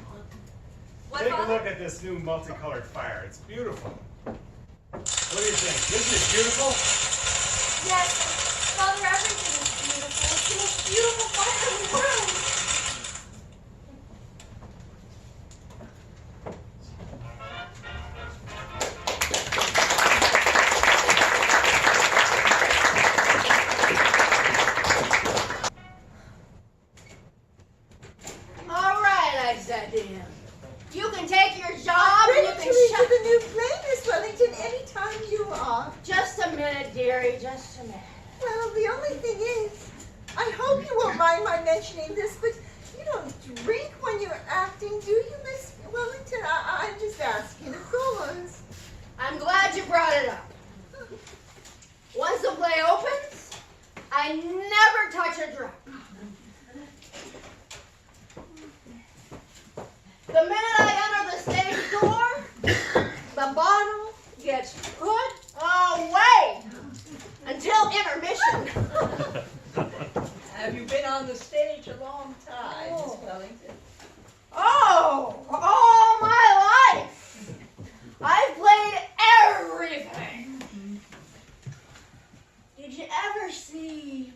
What, Take Father? a look at this new multicolored fire. It's beautiful. What do you think? Isn't it beautiful? Yes, Father, everything is beautiful. It's the most beautiful fire in the world. All right, I said to him. You can take your job and Ready you to can read shut. the new play, Miss Wellington, anytime you are. Just a minute, dearie, just a minute. Well, the only thing is, I hope you won't mind my mentioning this, but you don't drink when you're acting, do you, Miss Wellington? I'm just asking, of course. I'm glad you brought it up. Once the play opens, I never touch a drop. The minute I enter the stage door, the bottle gets put away until intermission. Have you been on the stage a long time, Miss Oh. Wellington? Oh, all my life. I've played everything. Did you ever see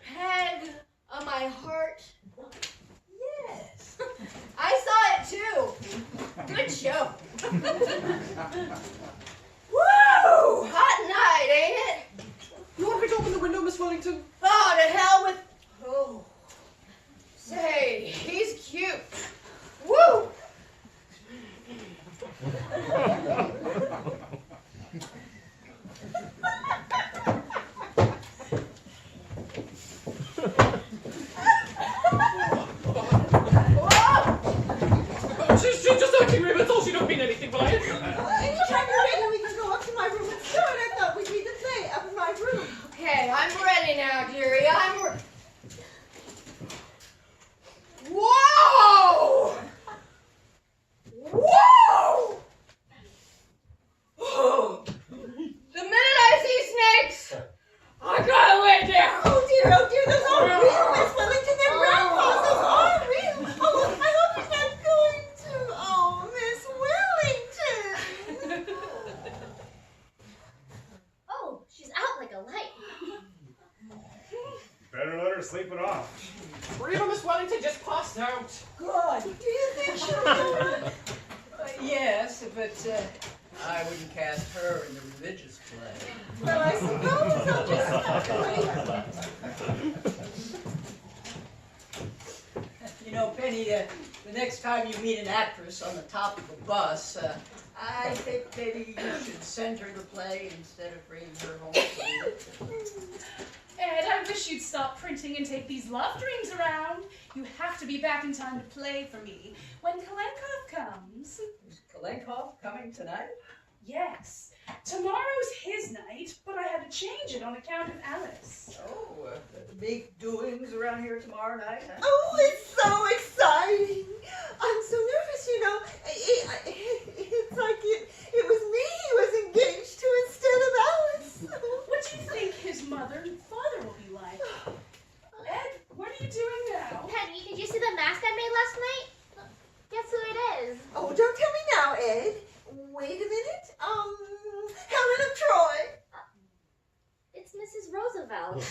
Peg of My Heart? Yes. I saw it too. Good show. Woo! Hot night, ain't it? You want me to open the window, Miss Wellington? Oh, to hell with... Oh. Say, he's cute. Woo! She's just acting, Raven. That's all. She don't mean anything by it. Anytime you're ready, we can go up to my room and start. I thought we'd read the play up in my room. Okay, I'm ready now, dearie. Whoa! Whoa! The minute I see snakes, I gotta lay down. Oh dear, those are real, Miss Wellington. They're grandpa's. Those are real. Oh, I hope he's not going to. Oh, Miss Wellington. Oh, she's out like a light. Better let her sleep it off. Reva, Miss Wellington just passed out. Good. Do you think she'll be all right? Yes, but I wouldn't cast her in the religious play. Well, I suppose I'll just You know, Penny, the the next time you meet an actress on the top of a bus, I think maybe you should send her the play instead of bringing her home to read it. Ed, I wish you'd stop printing and take these love dreams around. You have to be back in time to play for me when Kalenkov comes. Is Kalenkov coming tonight? Yes. Tomorrow's his night, but I had to change it on account of Alice. Oh, big doings around here tomorrow night, huh? Oh, it's so exciting. I'm so nervous, you know. It's like it was me he was engaged to instead of Alice. What do you think his mother and father will be like? Ed, what are you doing now? Penny, did you see the mask I made last night? Guess who it is? Oh, don't tell me now, Ed. Wait a minute. Helen of Troy. It's Mrs. Roosevelt.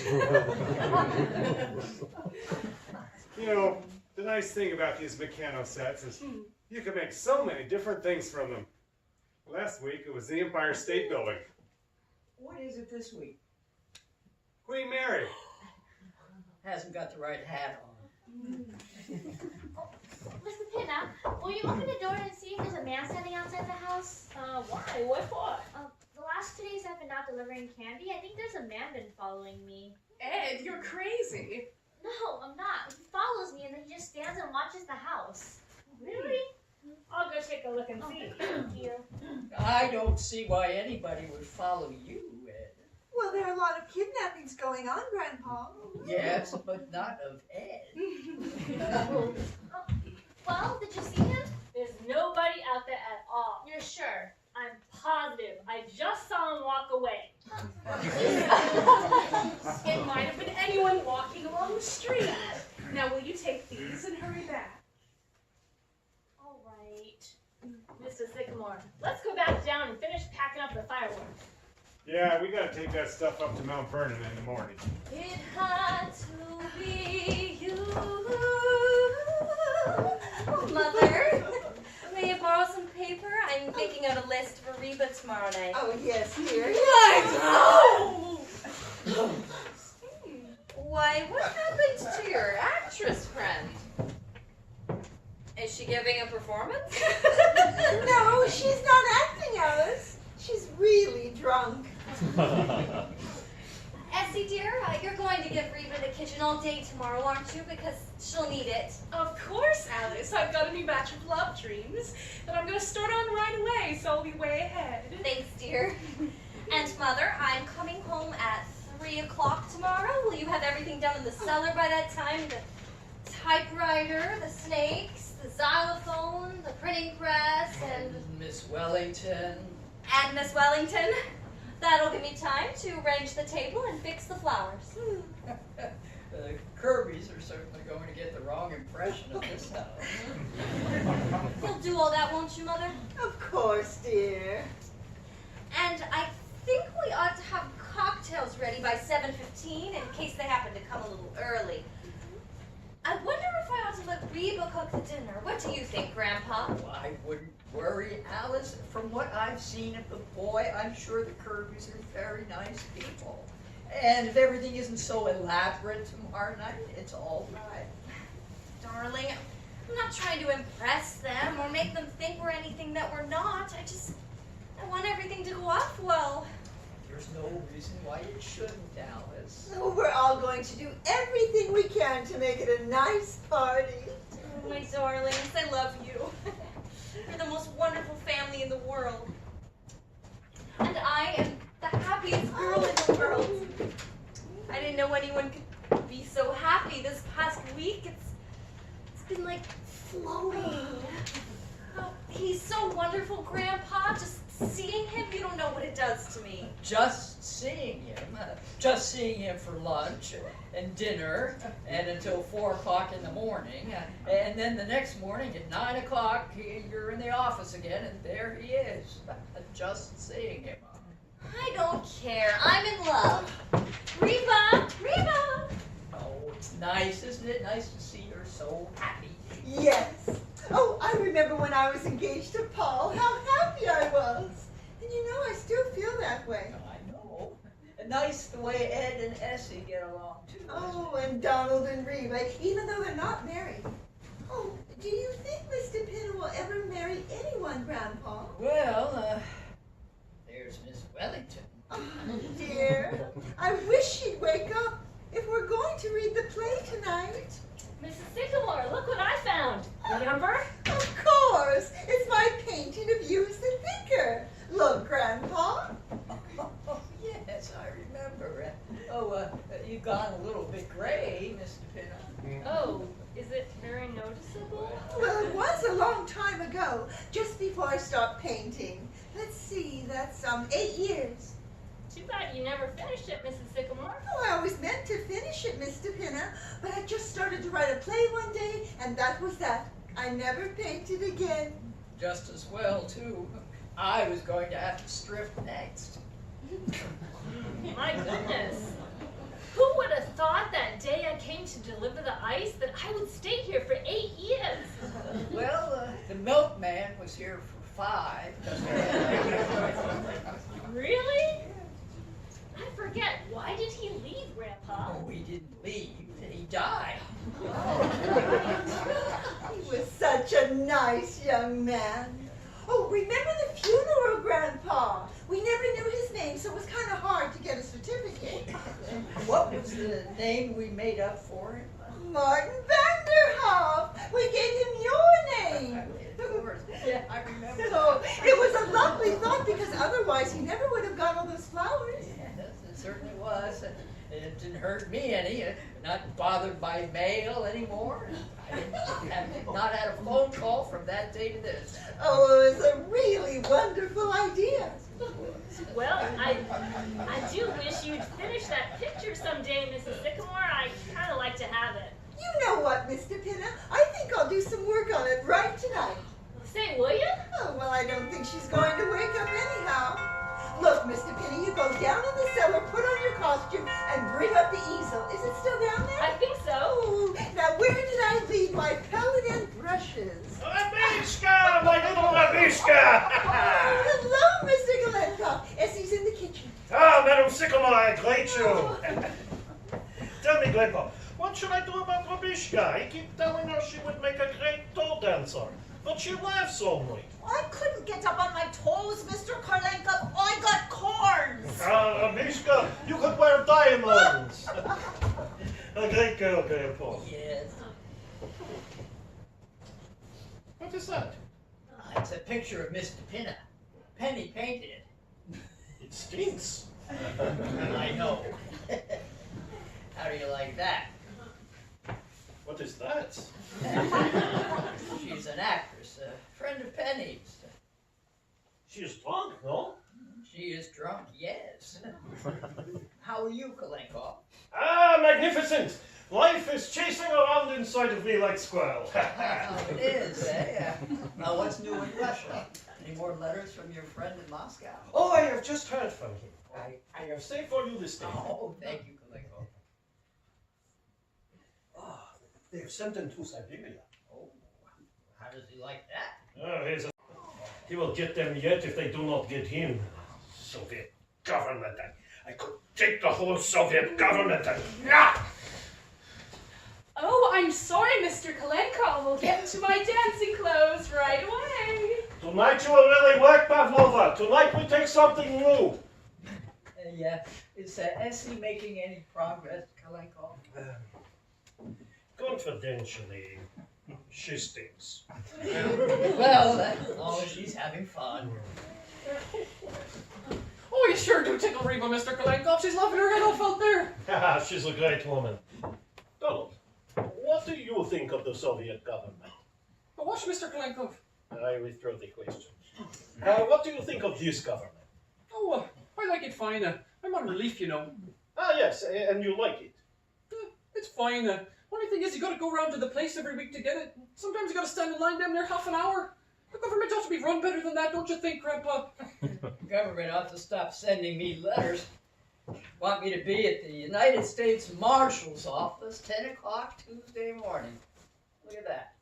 You know, the nice thing about these Meccano sets is you can make so many different things from them. Last week it was the Empire State Building. What is it this week? Queen Mary. Hasn't got the right hat on. Listen, Pinna, will you open the door and see if there's a man standing outside the house? Why? What for? The last 2 days I've been out delivering candy. I think there's a man been following me. Ed, you're crazy. No, I'm not. He follows me and then he just stands and watches the house. Really? I'll go take a look and see. Thank you. I don't see why anybody would follow you, Ed. Well, there are a lot of kidnappings going on, Grandpa. Yes, but not of Ed. Well, did you see him? There's nobody out there at all. You're sure? I'm positive. I just saw him walk away. It might have been anyone walking along the street. Now, will you take these and hurry back? All right. Mr. Sycamore, let's go back down and finish packing up the fireworks. Yeah, we gotta take that stuff up to Mount Vernon in the morning. It had to be you. Mother, may I borrow some paper? I'm making out a list for Reba tomorrow night. Oh, yes, dear. Why, what happened to your actress friend? Is she giving a performance? No, she's not acting, Alice. She's really drunk. Essie, dear, you're going to give Reba the kitchen all day tomorrow, aren't you? Because she'll need it. Of course, Alice. I've got a new batch of love dreams that I'm going to start on right away, so I'll be way ahead. Thanks, dear. And Mother, I'm coming home at 3 o'clock tomorrow. Will you have everything done in the cellar by that time? The typewriter, the snakes, the xylophone, the printing press, and Miss Wellington. And Miss Wellington. That'll give me time to arrange the table and fix the flowers. The Kirbys are certainly going to get the wrong impression of this house. You'll do all that, won't you, Mother? Of course, dear. And I think we ought to have cocktails ready by 7:15 in case they happen to come a little early. I wonder if I ought to let Reba cook the dinner. What do you think, Grandpa? Well, I wouldn't worry, Alice. From what I've seen of the boy, I'm sure the Kirbys are very nice people. And if everything isn't so elaborate tomorrow night, it's all right. Darling, I'm not trying to impress them or make them think we're anything that we're not. I want everything to go off well. There's no reason why it shouldn't, Alice. So we're all going to do everything we can to make it a nice party. Oh, my darlings, I love you. You're the most wonderful family in the world. And I am the happiest girl in the world. I didn't know anyone could be so happy this past week. It's been like floating. Oh, he's so wonderful, Grandpa. Just seeing him, you don't know what it does to me. Just seeing him for lunch and dinner and until 4 o'clock in the morning, and then the next morning at 9 o'clock you're in the office again, and there he is. Just seeing him. I don't care. I'm in love. Reba! Reba! Oh, it's nice, isn't it? Nice to see her so happy. Yes. Oh, I remember when I was engaged to Paul, how happy I was. And you know, I still feel that way. I know. And nice the way Ed and Essie get along, too. Oh, and Donald and Reba, even though they're not married. Oh, Do you think Mr. Pinner will ever marry anyone, Grandpa? Well, there's Miss Wellington. Oh, dear. I wish she'd wake up if we're going to read the play tonight. Mrs. Sycamore, look what I found. Remember? Of course. It's my painting of you as the thinker. Look, Grandpa. Oh, yes, I remember. You've gone a little bit gray, Mr. Pinner. Oh, is it very noticeable? Well, it was a long time ago, just before I stopped painting. Let's see, that's 8 years. Too bad you never finished it, Mrs. Sycamore. Oh, I always meant to finish it, Mr. Pinner, but I just started to write a play one day, and that was that. I never painted again. Just as well, too. I was going to have to strip next. My goodness. Who would have thought that day I came to deliver the ice that I would stay here for 8 years? Well, the milkman was here for 5. Really? I forget. Why did he leave, Grandpa? Oh, he didn't leave. He died. He was such a nice young man. Oh, remember the funeral, Grandpa? We never knew his name, so it was kind of hard to get a certificate. What was the name we made up for him? Martin Vanderhoff. We gave him your name. Of course. Yeah, I remember. So it was a lovely thought because otherwise he never would have got all those flowers. Yes, it certainly was. It didn't hurt me any. Not bothered by mail anymore. I've not had a phone call from that day to this. Oh, it was a really wonderful idea. Well, I do wish you'd finish that picture someday, Mrs. Sycamore. I'd kind of like to have it. You know what, Mr. Pinner? I think I'll do some work on it right tonight. Say, will you? Oh, well, I don't think she's going to wake up anyhow. Look, Mr. Pinner, you go down in the cellar, put on your costume, and bring up the easel. Is it still down there? I think so. Oh, now where did I leave my palette and brushes? Rabishka, my little Rabishka! Oh, hello, Mr. Galenkov. Essie's in the kitchen. Ah, Madam Sycamore, I greet you. Tell me, Glenpo, what should I do about Rabishka? I keep telling her she would make a great toe dancer, but she laughs only. I couldn't get up on my toes, Mr. Karlenko. I got corns. Ah, Rabishka, you could wear diamonds. A great girl, Grandpa. Yes. What is that? It's a picture of Mr. Pinner. Penny painted it. It stinks. I know. How do you like that? What is that? She's an actress, a friend of Penny's. She is drunk, no? She is drunk, yes. How are you, Kalenko? Ah, magnificent! Life is chasing around inside of me like squirrel. Oh, it is, eh? Now, what's new in Russia? Any more letters from your friend in Moscow? Oh, I have just heard from him. I have saved for you this day. Oh, thank you, Kalenko. Ah, they have sent him to Siberia. Oh, how does he like that? Oh, he will get them yet if they do not get him. Soviet government. I could take the whole Soviet government and... Ah! Oh, I'm sorry, Mr. Kalenko. We'll get into my dancing clothes right away. Tonight you will really work, Pavlova. Tonight we take something new. Yeah. Is Essie making any progress, Kalenko? Confidentially, she stinks. Well, as long as she's having fun. Oh, you sure do tickle Reba, Mr. Kalenkov. She's laughing her head off out there. She's a great woman. Donald, what do you think of the Soviet government? But watch, Mr. Kalenkov. I withdraw the question. What do you think of this government? Oh, I like it fine. I'm on relief, you know. Ah, yes, and you like it. It's fine. Only thing is, you gotta go round to the place every week to get it. Sometimes you gotta stand in line down there half an hour. The government ought to be run better than that, don't you think, Grandpa? Government ought to stop sending me letters. Want me to be at the United States Marshal's office, 10 o'clock Tuesday morning. Look at that.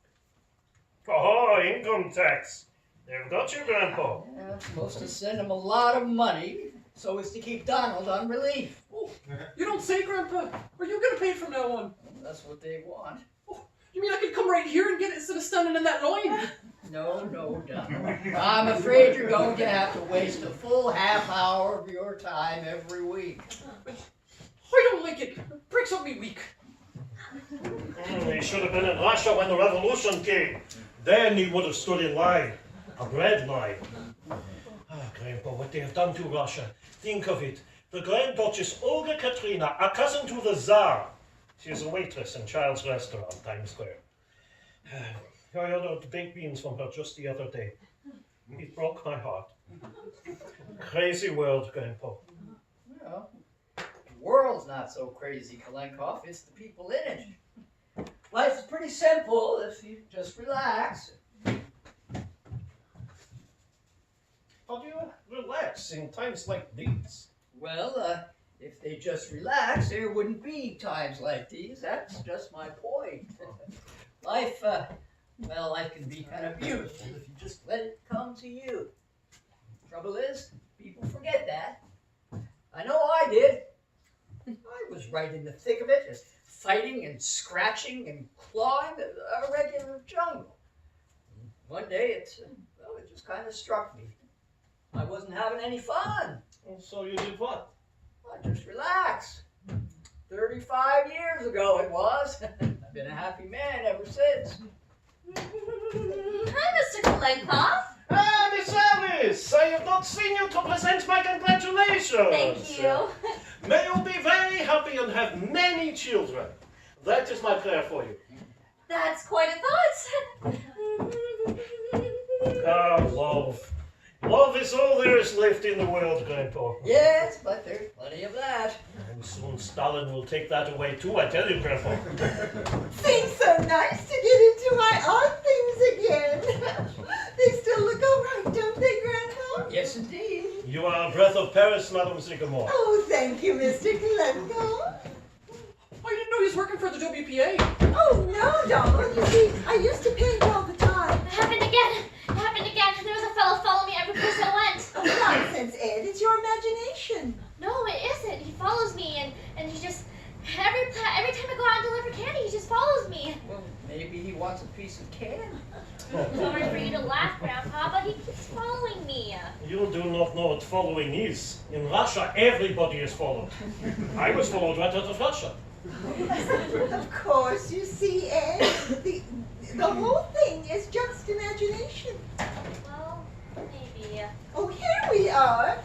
Oh, income tax. They've got you, Grandpa. Yeah, I'm supposed to send them a lot of money so as to keep Donald on relief. Oh, you don't say, Grandpa. Are you gonna pay from now on? That's what they want. Oh, You mean I could come right here and get it instead of standing in that line? No, Donald. I'm afraid you're going to have to waste a full half hour of your time every week. I don't like it. It breaks up me week. He should have been in Russia when the revolution came. Then he would have stood in line. A bread line. Ah, Grandpa, what they have done to Russia. Think of it. The Grand Duchess Olga Katrina, a cousin to the Tsar. She is a waitress in Child's Restaurant, Times Square. I ordered baked beans from her just the other day. It broke my heart. Crazy world, Grandpa. Well, the world's not so crazy, Kalenkov. It's the people in it. Life is pretty simple if you just relax. How do you relax in times like these? Well, if they just relax, there wouldn't be times like these. That's just my point. Life, life can be kind of beautiful if you just let it come to you. Trouble is, people forget that. I know I did. I was right in the thick of it, just fighting and scratching and clawing a regular jungle. One day it just kind of struck me. I wasn't having any fun. So you did what? I just relaxed. 35 years ago it was. I've been a happy man ever since. Hi, Mr. Kalenkov. Ah, Miss Alice! I have not seen you to present my congratulations! Thank you. May you be very happy and have many children. That is my prayer for you. That's quite a thought. Ah, love. Love is all there is left in the world, Grandpa. Yes, but there's plenty of that. And soon Stalin will take that away too, I tell you, Grandpa. Seems so nice to get into my art things again. They still look all right, don't they, Grandpa? Yes, indeed. You are a breath of Paris, Madame Sycamore. Oh, thank you, Mr. Kalenkov. I didn't know he was working for the WPA. Oh, no, Donald. You see, I used to paint all the time. It happened again. It happened again. There was a fellow following me every place I went. Oh, nonsense, Ed. It's your imagination. No, it isn't. He follows me, and he just every time I go out and deliver candy, he just follows me. Well, maybe he wants a piece of candy. Sorry for you to laugh, Grandpa, but he keeps following me. You do not know what following is. In Russia, everybody is followed. I was followed right out of Russia. Of course, you see, Ed, the whole thing is just imagination. Well, maybe. Oh, here we are.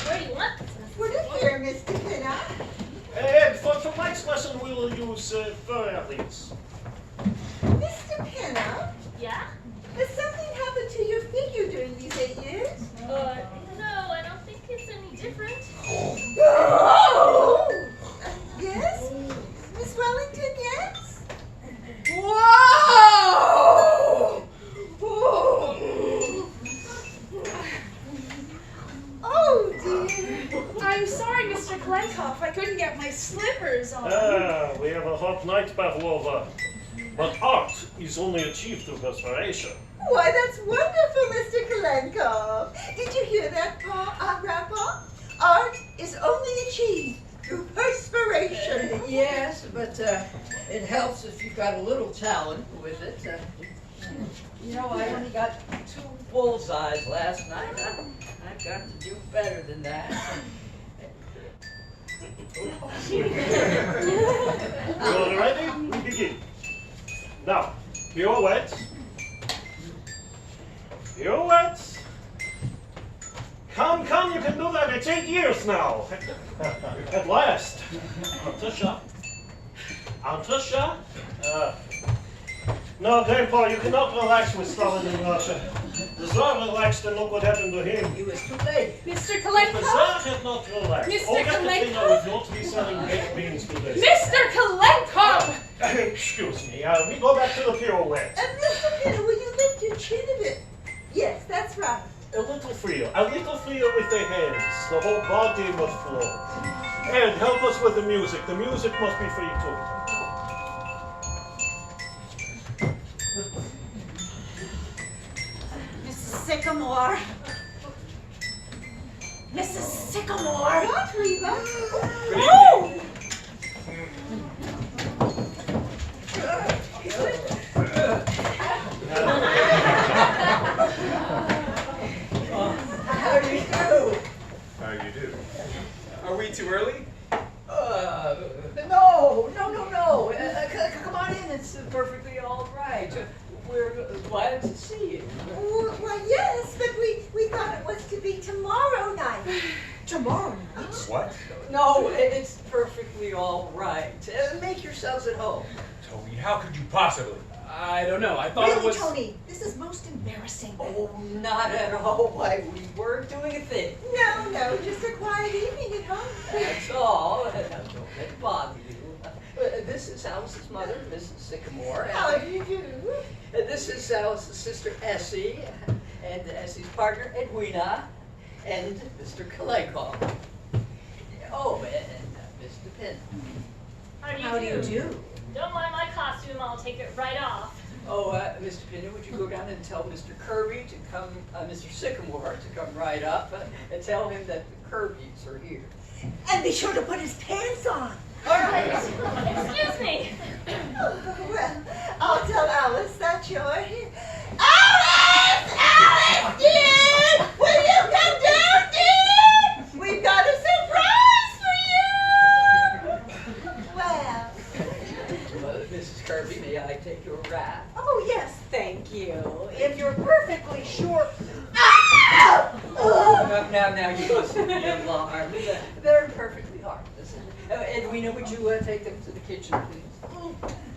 Where do you want this? Put it here, Mr. Pinner. And for tonight's lesson, we will use fur athletes. Mr. Pinner, Yeah? has something happened to your figure during these 8 years? No, I don't think it's any different. Oh! Yes? Miss Wellington, yes? Whoa! Oh, dear. I'm sorry, Mr. Kalenkov. I couldn't get my slippers on. Ah, we have a hot night, Pavlova. But art is only achieved through perspiration. Why, that's wonderful, Mr. Kalenkov. Did you hear that, Grandpa? Art is only achieved through perspiration. Yes, but it helps if you've got a little talent with it. You know, I only got 2 bullseyes last night. I've got to do better than that. You ready? We begin. Now, pirouette. Pirouette. Come, you can do that. It's 8 years now. At last. Antrusha. Antrusha. No, Grandpa, you cannot relax with Stalin in Russia. The Tsar relaxed and look what happened to him. He was too late. Mr. The Kalenkov? Tsar had not relaxed. Mr. Olga Katrina Kalenkov? would not be selling baked beans today. Mr. Kalenkov! Excuse me, we go back to the pirouette. And Mr. Pinner, will you lift your chin a bit? Yes, that's right. A little freer with the hands. The whole body must flow. And help us with the music. The music must be free too. Mrs. Sycamore. Mrs. Sycamore. What, Reba? Oh! How do you do? How do you do? Are we too early? No. Come on in. It's perfectly all right. We're glad to see you. Why, yes, but we thought it was to be tomorrow night. Tomorrow night? What? No, it's perfectly all right. Make yourselves at home. Tony, how could you possibly? I don't know. I thought it Really, was. Tony, this is most embarrassing. Oh, not at all. Why, we weren't doing a thing. No, just a quiet evening at home. That's all. Now, don't let it bother you. This is Alice's mother, Mrs. Sycamore. How do you do? This is Alice's sister, Essie, and Essie's partner, Edwina, and Mr. Kalenkoff. Oh, and Mr. Penn. How do you do? Don't mind my costume, I'll take it right off. Oh, Mr. Penn, would you go down and tell Mr. Kirby to come, Mr. Sycamore to come right up, and tell him that the Kirbys are here. And be sure to put his pants on. All right. Excuse me. Well, I'll tell Alice that you're here. Alice! Alice, dear! Will you come down, dear? We've got a surprise for you! Well. Well, Mrs. Kirby, may I take your wrap? Oh, yes, thank you. If you're perfectly sure. Now, you mustn't be alarmed. They're perfectly harmless. Edwina, would you take them to the kitchen, please?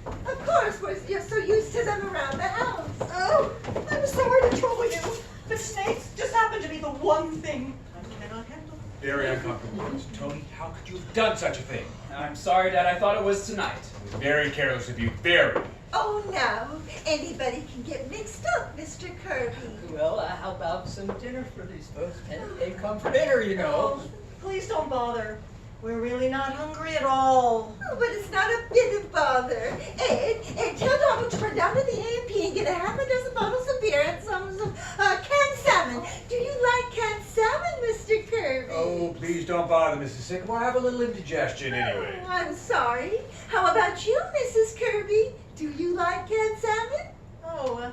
Of course, you're so used to them around the house. Oh, I'm sorry to trouble you, but snakes just happen to be the one thing I cannot handle. Very uncomfortable. Tony, how could you have done such a thing? I'm sorry, Dad. I thought it was tonight. It was very careless of you. Very. Oh, no. Anybody can get mixed up, Mr. Kirby. Well, how about some dinner for these folks? And they come for dinner, you know. Please don't bother. We're really not hungry at all. Oh, but it's not a bit of bother. And tell Donald to run down to the A&P and get a half a dozen bottles of beer and some canned salmon. Do you like canned salmon, Mr. Kirby? Oh, please don't bother, Mrs. Sycamore. I have a little indigestion anyway. Oh, I'm sorry. How about you, Mrs. Kirby? Do you like canned salmon? Oh,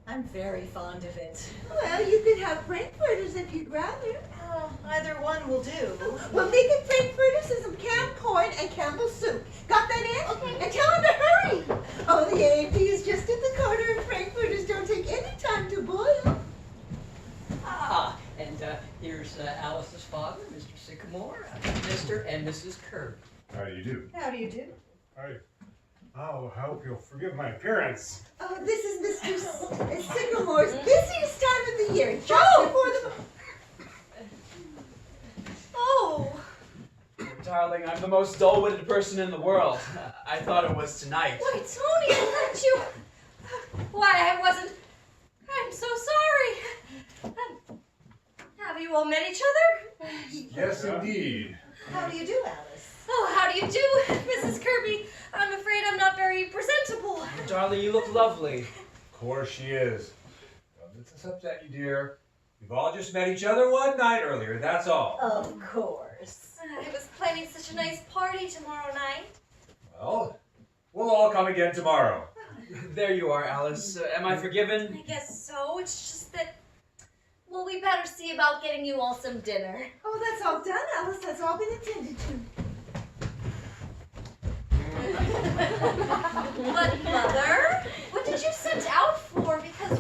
I'm very fond of it. Well, you could have frankfurters if you'd rather. Either one will do. Well, make it frankfurters and some canned corn and Campbell's soup. Got that in? Okay. And tell him to hurry. Oh, the A&P is just at the corner and frankfurters don't take any time to boil. And here's Alice's father, Mr. Sycamore, Mr. and Mrs. Kirby. How do you do? How do you do? I hope you'll forgive my appearance. Oh, this is Mr. Sycamore's busiest time of the year, just before the... Oh! Darling, I'm the most dull-witted person in the world. I thought it was tonight. Why, Tony, I thought you... Why, I wasn't... I'm so sorry. Have you all met each other? Yes, indeed. How do you do, Alice? Oh, how do you do, Mrs. Kirby? I'm afraid I'm not very presentable. Darling, you look lovely. Of course she is. Don't let this upset you, dear. We've all just met each other one night earlier, that's all. Of course. I was planning such a nice party tomorrow night. Well, we'll all come again tomorrow. There you are, Alice. Am I forgiven? I guess so. It's just that... Well, we better see about getting you all some dinner. Oh, that's all done, Alice. That's all been attended to. But, Mother, what did you set out for? Because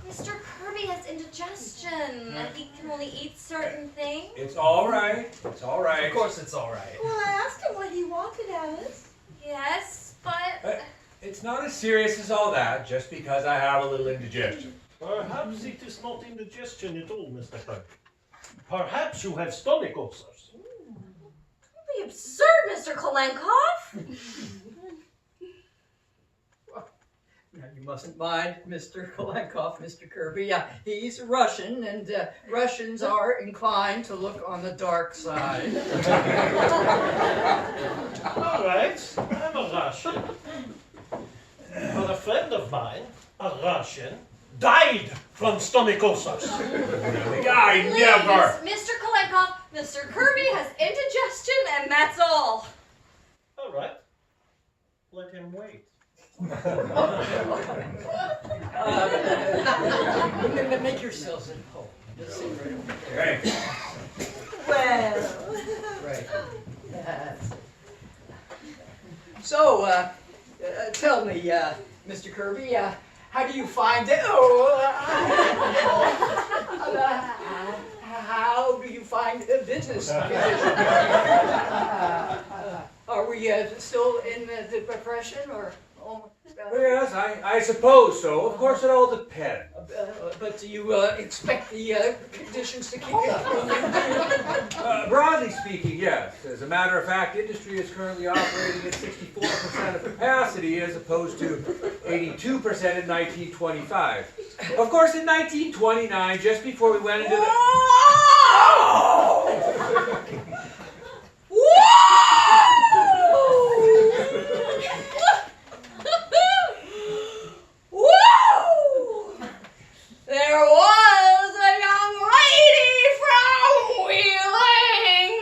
Mr. Kirby has indigestion. He can only eat certain things. It's all right. It's all right. Of course it's all right. Well, I asked him what he wanted, Alice. Yes, but... It's not as serious as all that, just because I have a little indigestion. Perhaps it is not indigestion at all, Mr. Kirk. Perhaps you have stomach ulcers. Don't be absurd, Mr. Kalenkoff. Now, you mustn't mind Mr. Kalenkoff, Mr. Kirby. He's Russian, and Russians are inclined to look on the dark side. All right, I'm a Russian. But a friend of mine, a Russian, died from stomach ulcers. I Please, never. Mr. Kalenkoff, Mr. Kirby has indigestion, and that's all. All right, let him wait. Make yourselves at home. Just sit right over there. Thanks. Well. Right. That's it. So, tell me, Mr. Kirby, how do you find it? How do you find business? Are we still in the depression or? Yes, I suppose so. Of course, it all depends. But do you expect the conditions to keep up? Broadly speaking, yes. As a matter of fact, industry is currently operating at 64% of capacity as opposed to 82% in 1925. Of course, in 1929, just before we went into the... There was a young lady from Wheeling.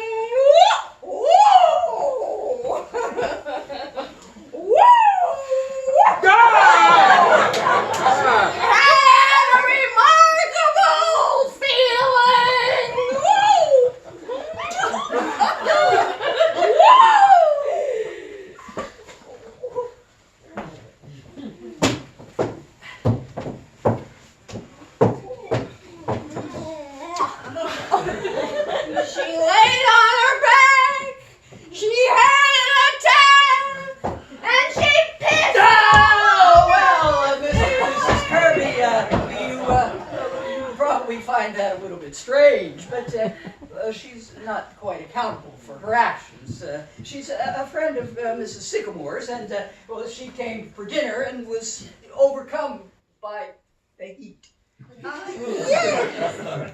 Had a remarkable feeling. She laid on her back, she had a tap, and she pissed Oh, well, Mrs. Kirby, you probably find that a little bit strange, but she's not quite accountable for her actions. She's a friend of Mrs. Sycamore's, and well, she came for dinner and was overcome by the heat. Yes.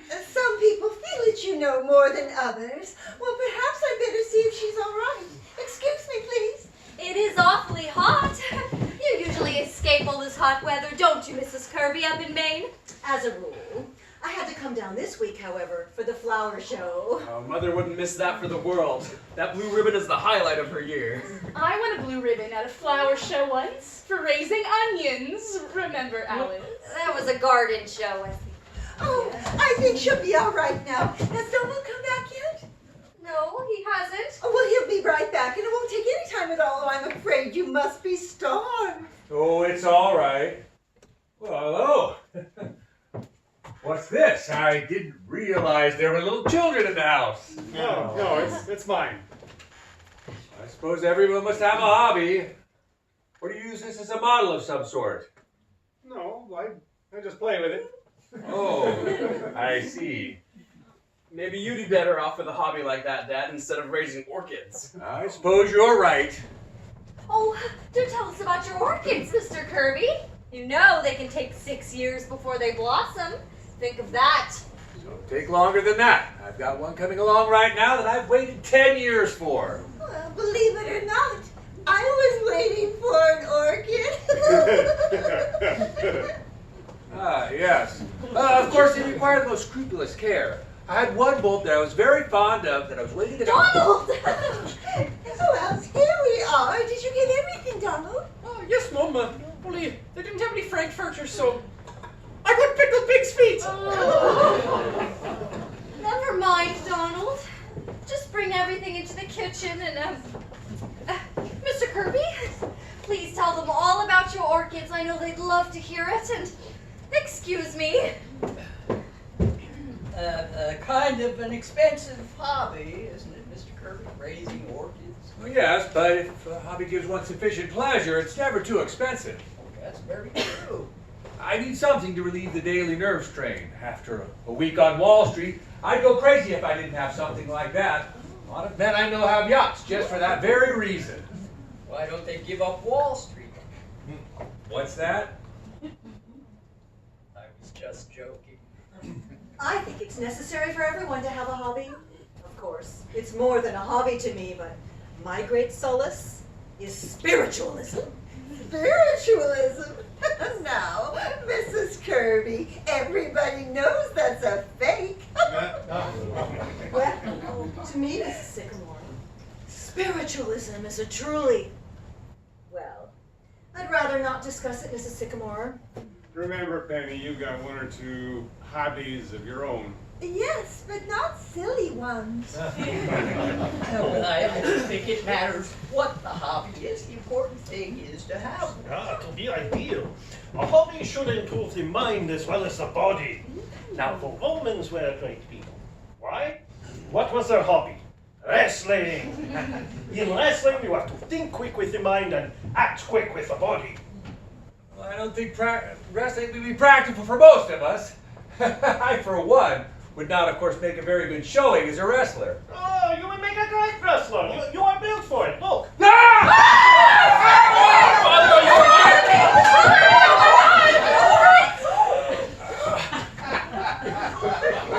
Some people feel it, you know, more than others. Well, perhaps I'd better see if she's all right. Excuse me, please. It is awfully hot. You usually escape all this hot weather, don't you, Mrs. Kirby, up in Maine? As a rule. I had to come down this week, however, for the flower show. Oh, Mother wouldn't miss that for the world. That blue ribbon is the highlight of her year. I won a blue ribbon at a flower show once for raising onions. Remember, Alice? That was a garden show, I think. Oh, I think she'll be all right now. Has Donald come back yet? No, he hasn't. Oh, well, he'll be right back, and it won't take any time at all. Oh, I'm afraid you must be starved. Oh, it's all right. Well, hello. What's this? I didn't realize there were little children in the house. No, it's mine. I suppose everyone must have a hobby. Or do you use this as a model of some sort? No, I just play with it. Oh, I see. Maybe you'd be better off with a hobby like that, Dad, instead of raising orchids. I suppose you're right. Oh, do tell us about your orchids, Mr. Kirby. You know they can take 6 years before they blossom. Think of that. Don't take longer than that. I've got one coming along right now that I've waited 10 years for. Well, believe it or not, I was waiting for an orchid. Ah, yes. Of course, it required the most scrupulous care. I had one bulb that I was very fond of that I was waiting to... Donald! Well, here we are. Did you get everything, Donald? Oh, yes, Mum. Only they didn't have any frankfurters, so I got pickled pig's feet. Never mind, Donald. Just bring everything into the kitchen and, Mr. Kirby, please tell them all about your orchids. I know they'd love to hear it, and excuse me. Kind of an expensive hobby, isn't it, Mr. Kirby, raising orchids? Well, yes, but if a hobby gives one sufficient pleasure, it's never too expensive. That's very true. I need something to relieve the daily nerve strain. After a week on Wall Street, I'd go crazy if I didn't have something like that. A lot of men I know have yachts just for that very reason. Why don't they give up Wall Street? What's that? I was just joking. I think it's necessary for everyone to have a hobby. Of course, it's more than a hobby to me, but my great solace is spiritualism. Spiritualism? Now, Mrs. Kirby, everybody knows that's a fake. Well, to me, Mrs. Sycamore, spiritualism is a truly, well, discuss it, Mrs. Sycamore. Remember, Penny, you've got one or two hobbies of your own. Yes, but not silly ones. Well, I don't think it matters what the hobby is. The important thing is to have one. Ah, it'll be ideal. A hobby should improve the mind as well as the body. Now, the Romans were great people. Why? What was their hobby? Wrestling. In wrestling, you have to think quick with the mind and act quick with the body. Well, I don't think wrestling would be practical for most of us. I, for one, would not, of course, make a very good showing as a wrestler. Oh, you would make a great wrestler. You are built for it. Look. My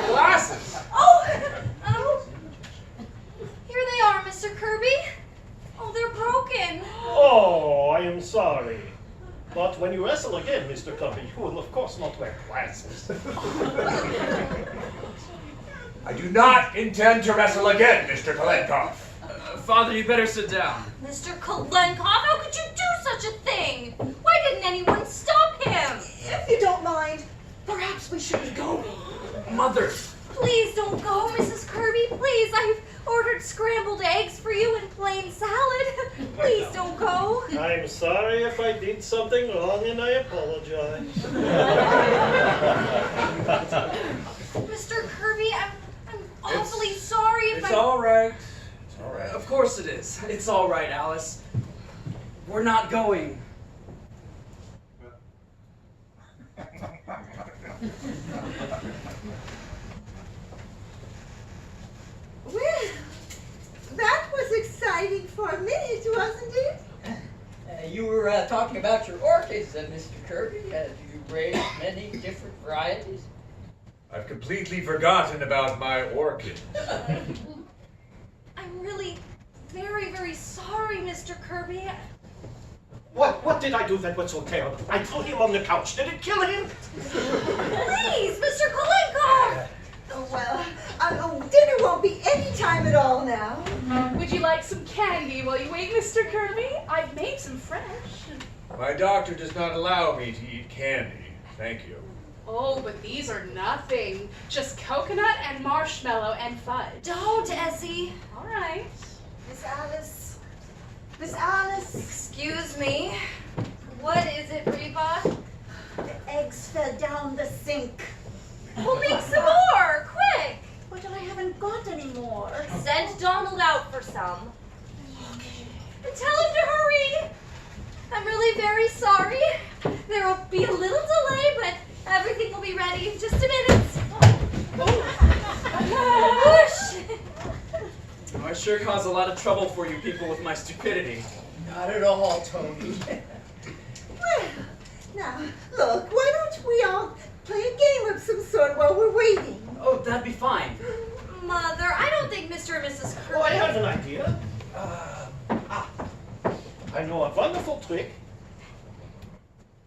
glasses. Here they are, Mr. Kirby. Oh, they're broken. Oh, I am sorry. But when you wrestle again, Mr. Kirby, you will of course not wear glasses. I do not intend to wrestle again, Mr. Kolenkov. Father, you better sit down. Mr. Kolenkov, how could you do such a thing? Why didn't anyone stop him? If you don't mind, perhaps we shouldn't go. Mother! Please don't go, Mrs. Kirby. Please, I've ordered scrambled eggs for you and plain salad. Please don't go. I'm sorry if I did something wrong and I apologize. Mr. Kirby, I'm awfully sorry if It's all right. It's all right. Of course it is. It's all right, Alice. We're not going. Well, that was exciting for a minute, wasn't it? You were talking about your orchids, Mr. Kirby. Do you raise many different varieties? I've completely forgotten about my orchid. I'm really very, very sorry, Mr. Kirby. What did I do that was so terrible? I threw him on the couch. Did it kill him? Please, Mr. Kolenkov! Oh, well, dinner won't be any time at all now. Would you like some candy while you wait, Mr. Kirby? I've made some fresh. My doctor does not allow me to eat candy. Thank you. Oh, but these are nothing. Just coconut and marshmallow and fudge. Don't, Essie. All right. Miss Alice. Miss Alice. Excuse me. What is it, Reba? The eggs fell down the sink. We'll make some more, quick! But I haven't got any more. Send Donald out for some. And tell him to hurry. I'm really very sorry. There will be a little delay, but everything will be ready in just a minute. Whoosh! Oh, I sure caused a lot of trouble for you people with my stupidity. Not at all, Tony. Well, now, look, why don't we all play a game of some sort while we're waiting? Oh, that'd be fine. Mother, I don't think Mr. and Mrs. Kirby... Oh, I have an idea. I know a wonderful trick.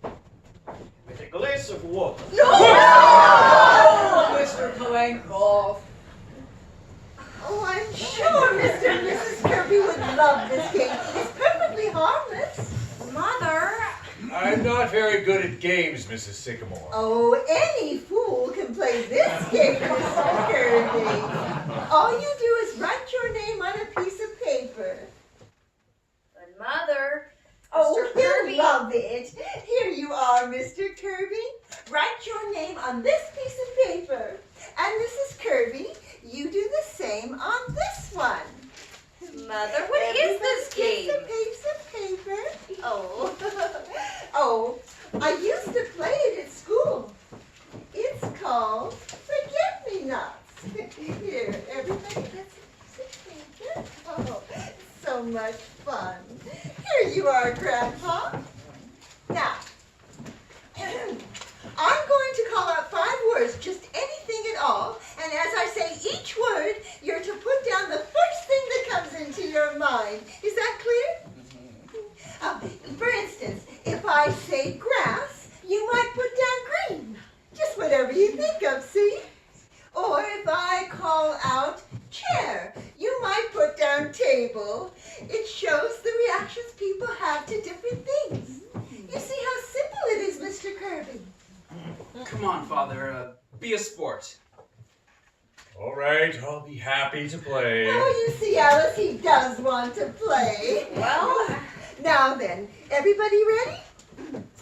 With a glass of water. No! Oh, Mr. Kolenkov. Oh, I'm sure Mr. and Mrs. Kirby would love this game. It's perfectly harmless. Mother... I'm not very good at games, Mrs. Sycamore. Oh, any fool can play this game, Mr. Kirby. All you do is write your name on a piece of paper. But Mother... Oh, Mr. Kirby... he'll love it. Here you are, Mr. Kirby. Write your name on this piece of paper. And Mrs. Kirby, you do the same on this one. Mother, what is this game? It's a piece of paper. Oh. Oh, I used to play it at school. It's called Forget-Me-Nots. Here, everybody gets a piece of paper. Oh, so much fun. Here you are, Grandpa. Now, I'm going to call out 5 words, just anything at all, and as I say each word, you're to put down the first thing that comes into your mind. Is that clear? For instance, if I say grass, you might put down green. Just whatever you think of, see? Or if I call out chair, you might put down table. It shows the reactions people have to different things. You see how simple it is, Mr. Kirby. Come on, Father. Be a sport. All right, I'll be happy to play. Oh, you see, Alice, he does want to play. Well, now then, everybody ready?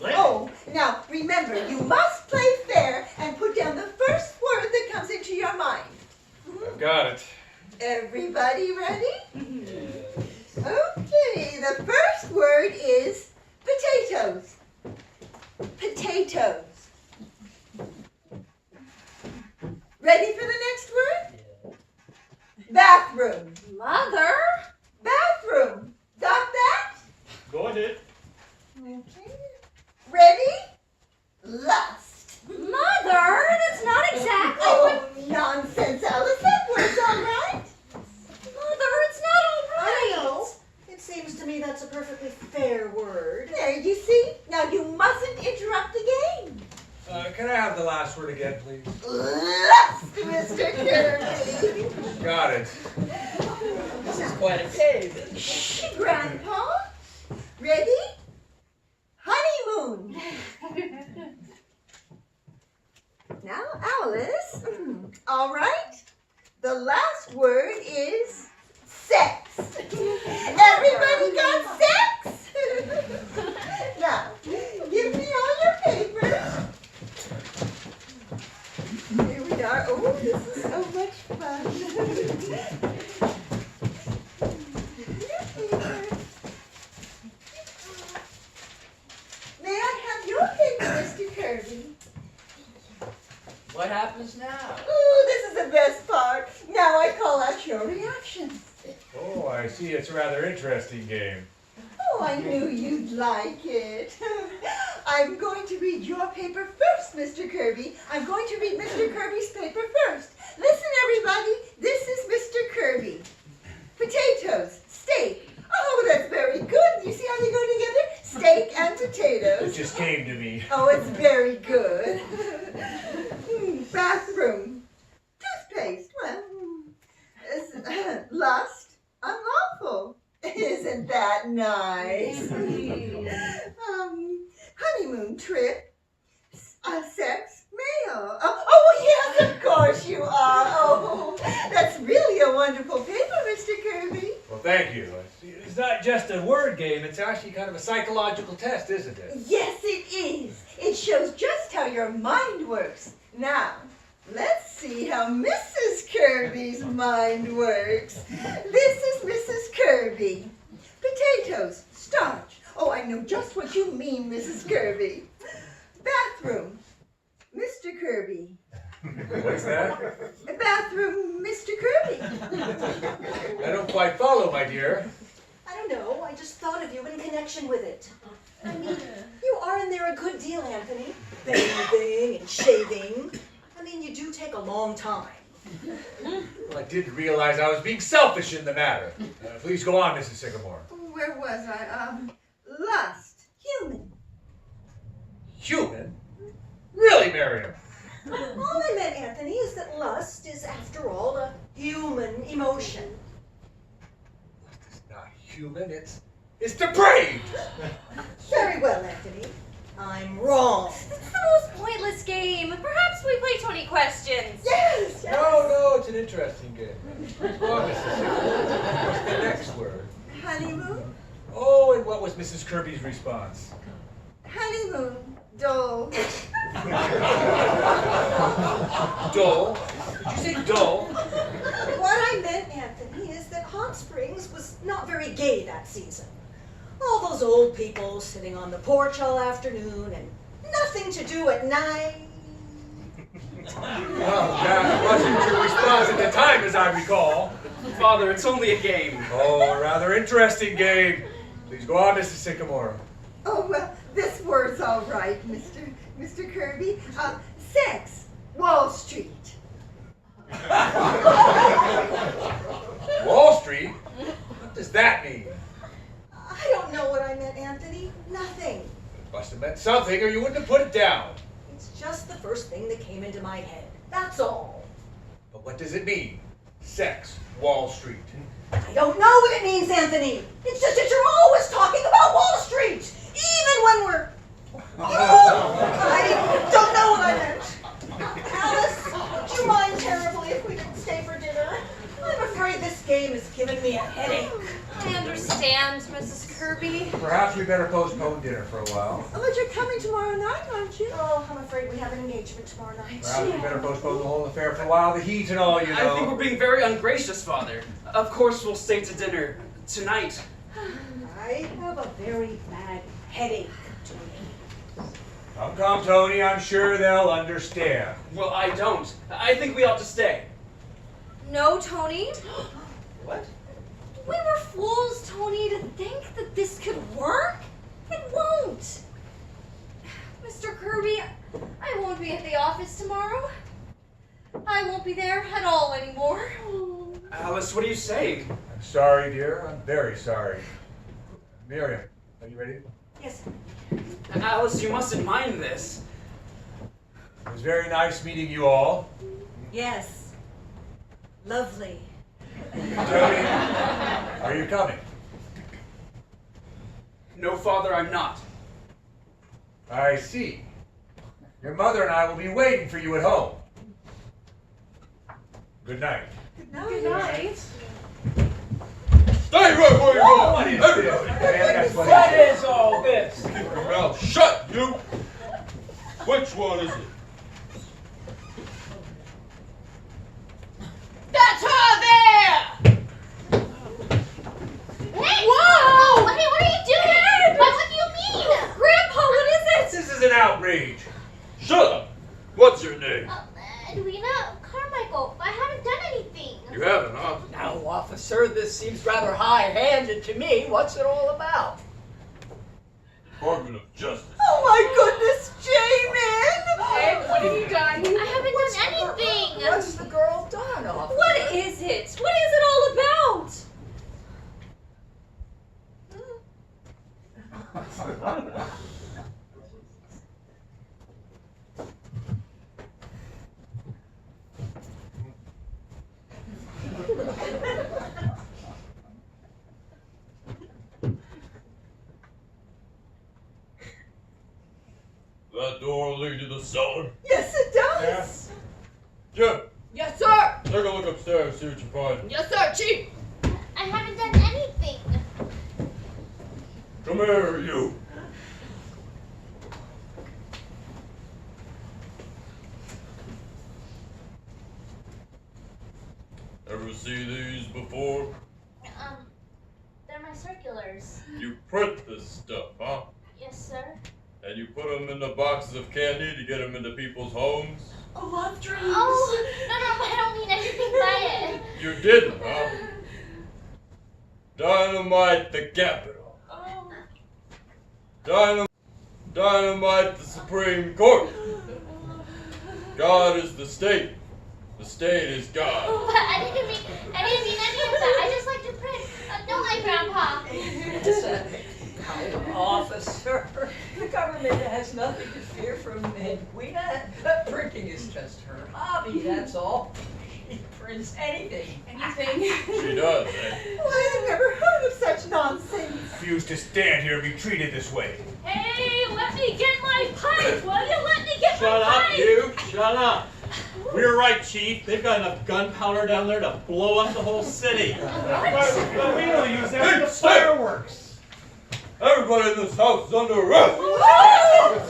Oh, now remember, you must play fair and put down the first word that comes into your mind. I've got it. Everybody ready? Okay, the first word is potatoes. Potatoes. Ready for the next word? Bathroom. Mother? Bathroom. Got that? Got it. Okay. Ready? Lust. Mother, that's not exactly Oh, nonsense, Alice. That word's all right. Mother, it's not all right. I know. It seems to me that's a perfectly fair word. There, you see? Now you mustn't interrupt the game. Can I have the last word again, please? Lust, Mr. Kirby. Got it. This is quite a game. Shh, Grandpa. Ready? Honeymoon. Now, Alice. All right. The last word is sex. Everybody got sex? Now, give me all your papers. Here we are. Oh, this is so much fun. May I have your paper, Mr. Kirby? What happens now? Oh, this is the best part. Now I call out your reactions. Oh, I see. It's a rather interesting game. Oh, I knew you'd like it. I'm going to read your paper first, Mr. Kirby. I'm going to read Mr. Kirby's paper first. Listen, everybody. This is Mr. Kirby. Potatoes, steak. Oh, that's very good. You see how they go together? Steak and potatoes. It just came to me. Oh, it's very good. Bathroom. Toothpaste. Well, lust. Unlawful. Isn't that nice? Honeymoon trip. Sex. Mail. Oh, yes, of course you are. Oh, that's really a wonderful paper, Mr. Kirby. Well, thank you. It's not just a word game. It's actually kind of a psychological test, isn't it? Yes, it is. It shows just how your mind works. Now, let's see how Mrs. Kirby's mind works. This is Mrs. Kirby. Potatoes, starch. Oh, I know just what you mean, Mrs. Kirby. Bathroom, Mr. Kirby. What's that? Bathroom, Mr. Kirby. I don't quite follow, my dear. I don't know. I just thought of you in connection with it. I mean, you are in there a good deal, Anthony. Bathing and shaving. I mean, you do take a long time. Well, I didn't realize I was being selfish in the matter. Please go on, Mrs. Sycamore. Where was I? Lust, human. Human? Really, Miriam? All I meant, Anthony, is that lust is, after all, a human emotion. It's not human. It's depraved. Very well, Anthony. I'm wrong. It's the most pointless game. Perhaps we play 20 questions. Yes! No, it's an interesting game. Go on, Mrs. Sycamore. What's the next word? Honeymoon, Oh, and what was Mrs. Kirby's response? honeymoon, dull. Dull? Did you say dull? What I meant, Anthony, is that Hot Springs was not very gay that season. All those old people sitting on the porch all afternoon and nothing to do at night. Well, that wasn't your response at the time, as I recall. Father, it's only a game. Oh, a rather interesting game. Please go on, Mrs. Sycamore. Oh, well, this word's all right, Mr. Kirby. Sex, Wall Street. Wall Street? What does that mean? I don't know what I meant, Anthony. Nothing. It must have meant something, or you wouldn't have put it down. It's just the first thing that came into my head. That's all. But what does it mean? Sex, Wall Street. I don't know what it means, Anthony. It's just that you're always talking about Wall Street. Even when we're I don't know what I meant. Alice, would you mind terribly if we didn't stay for dinner? I'm afraid this game is giving me a headache. I understand, Mrs. Kirby. Perhaps we better postpone dinner for a while. But you're coming tomorrow night, aren't you? Oh, I'm afraid we have an engagement tomorrow night. Perhaps we better postpone the whole affair for a while. The heat and all, you know. I think we're being very ungracious, Father. Of course we'll stay to dinner tonight. I have a very bad headache, Tony. Come, Tony. I'm sure they'll understand. Well, I don't. I think we ought to stay. No, Tony. What? We were fools, Tony, to think that this could work. It won't. Mr. Kirby, I won't be at the office tomorrow. I won't be there at all anymore. Alice, what are you saying? I'm sorry, dear. I'm very sorry. Miriam, are you ready? Yes. Alice, you mustn't mind this. It was very nice meeting you all. Yes. Lovely. Tony, are you coming? No, Father, I'm not. I see. Your mother and I will be waiting for you at home. Good night. Good night. Stay right where you are! What is this? What is all this? Keep your mouth shut, you! Which one is it? That's her there! Hey! Whoa! Hey, what are you doing? What do you mean? Grandpa, what is it? This is an outrage. Shut up! What's your name? Edwina Carmichael, I haven't done anything. You haven't, huh? Now, officer, this seems rather high-handed to me. What's it all about? Department of Justice. Oh my goodness, Jamin! Hey, what have you done? I haven't done anything. What's the girl done, officer? What is it? What is it all about? That door lead to the cellar? Yes, it does. Jim, Yes, sir. take a look upstairs, see what you find. Yes, sir, Chief. I haven't done anything. Come here, you. Ever see these before? They're my circulars. You print this stuff, huh? Yes, sir. And you put them in the boxes of candy to get them into people's homes? Love dreams. Oh, no, I don't mean anything by it. You didn't, huh? Dynamite the Capitol. Dynamite the Supreme Court. God is the state. The state is God. But I didn't mean any of that. I just like to print. Don't like Grandpa. Officer, the government has nothing to fear from Edwina. Printing is just her hobby, that's all. She prints anything. Anything. She does, eh? Well, I have never heard of such nonsense. Refuse to stand here and be treated this way. Hey, let me get my pipe! Will you let me get Shut my up, pipe? you! Shut up! We're right, Chief. They've got enough gunpowder down there to blow up the whole city. But we don't use that for the Stay. fireworks. Everybody in this house is under arrest.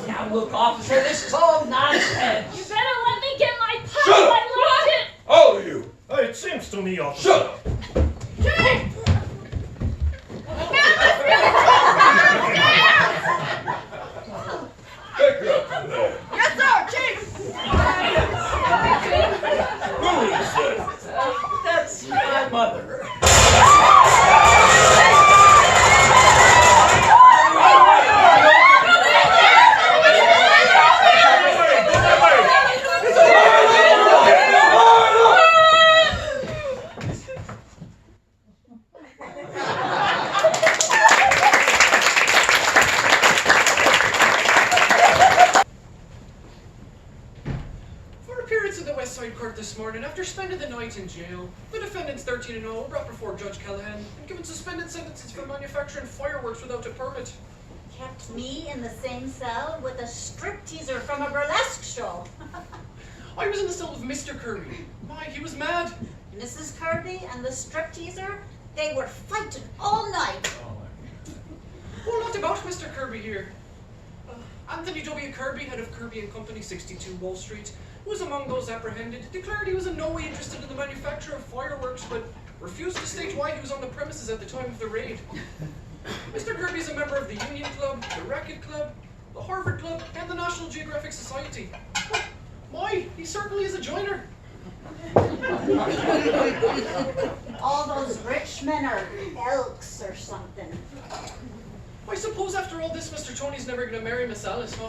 Now look, officer, this is all You nonsense. better let me get my pipe! Shut up. I locked it! All of you, it seems to me, officer. Shut up. Take her up to there. Yes, sir, Chief. Who is that? That's my mother. For appearance in the West Side Court this morning, after spending the night in jail, the defendants 13 and 0 were brought before Judge Callahan and given suspended sentences for manufacturing fireworks without a permit. kept me in the same cell with a stripteaser from a burlesque show. I was in the cell with Mr. Kirby. My, he was mad. Mrs. Kirby and the stripteaser, they were fighting all night. Well, what about Mr. Kirby here? Anthony W. Kirby, head of Kirby and Company, 62 Wall Street, was among those apprehended, declared he was in no way interested in the manufacture of fireworks, but refused to state why he was on the premises at the time of the raid. Mr. Kirby is a member of the Union Club, the Racket Club, the Harvard Club, and the National Geographic Society. My, he certainly is a joiner. All those rich men are elks or something. I suppose after all this, Mr. Tony's never going to marry Miss Alice, huh?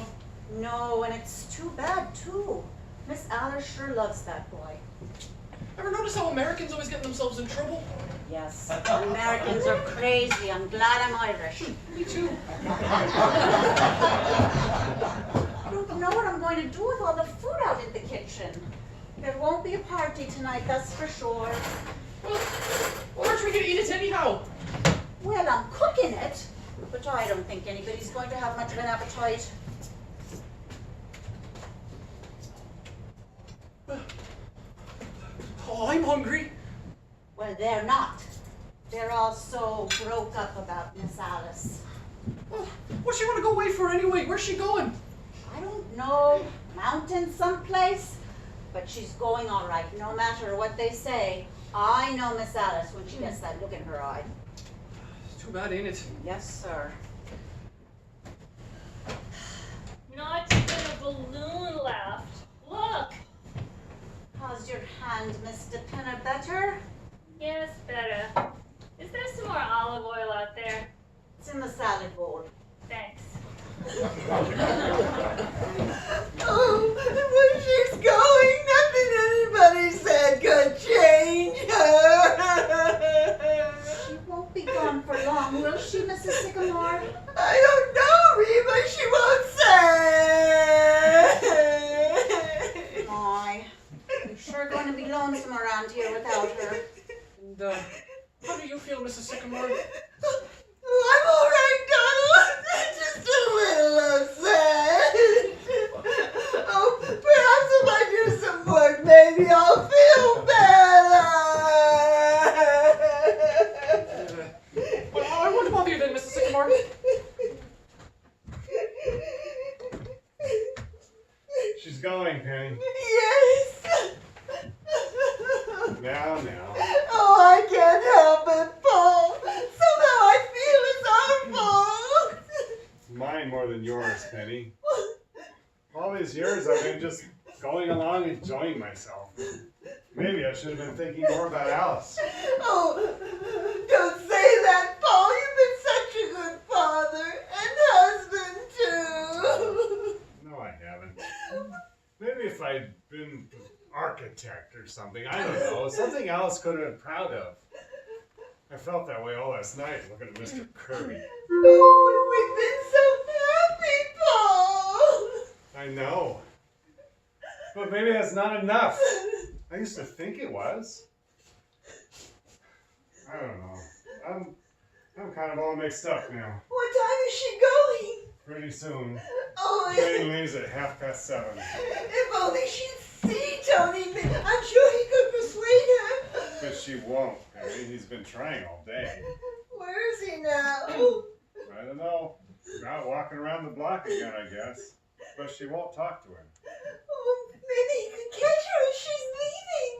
No, and it's too bad, too. Miss Alice sure loves that boy. Ever notice how Americans always get themselves in trouble? Yes, Americans are crazy. I'm glad I'm Irish. Me too. I don't know what I'm going to do with all the food out in the kitchen. There won't be a party tonight, that's for sure. Well, aren't we going to eat it anyhow? Well, I'm cooking it, but I don't think anybody's going to have much of an appetite. Oh, I'm hungry. Well, they're not. They're all so broke up about Miss Alice. Well, what's she want to go away for anyway? Where's she going? I don't know, mountain someplace, but she's going all right, no matter what they say. I know Miss Alice when she gets that look in her eye. Too bad, ain't it? Yes, sir. Not even a balloon left. Look. How's your hand, Mr. Pinner? Better? Yes, better. Is there some more olive oil out there? It's in the salad bowl. Thanks. Oh, where she's going, nothing anybody said could change her. She won't be gone for long, will she, Mrs. Sycamore? I don't know, Reba, she won't say. My, I'm sure going to be lonesome around here without her. And, how do you feel, Mrs. Sycamore? I'm all right, Donald. Just a little upset. Oh, perhaps if I do some work, maybe I'll feel better. Well, I won't bother you then, Mrs. Sycamore. She's going, Penny. Yes. Now. Oh, I can't help it, Paul. Somehow I feel it's our fault. Mine more than yours, Penny. All these years I've been just going along enjoying myself. Maybe I should have been thinking more about Alice. Oh, don't say that, Paul. You've been such a good father and husband, too. No, I haven't. Maybe if I'd been an architect or something, I don't know, something Alice could have been proud of. I felt that way all last night looking at Mr. Kirby. Oh, we've been so happy, Paul. I know. But maybe that's not enough. I used to think it was. I don't know. I'm kind of all mixed up now. What time is she going? Pretty soon. Oh, Train leaves at 7:30. if only she'd see Tony. I'm sure he could persuade her. But she won't, Penny. He's been trying all day. Where is he now? I don't know. Out walking around the block again, I guess. But she won't talk to him. Oh, maybe he could catch her as she's leaving.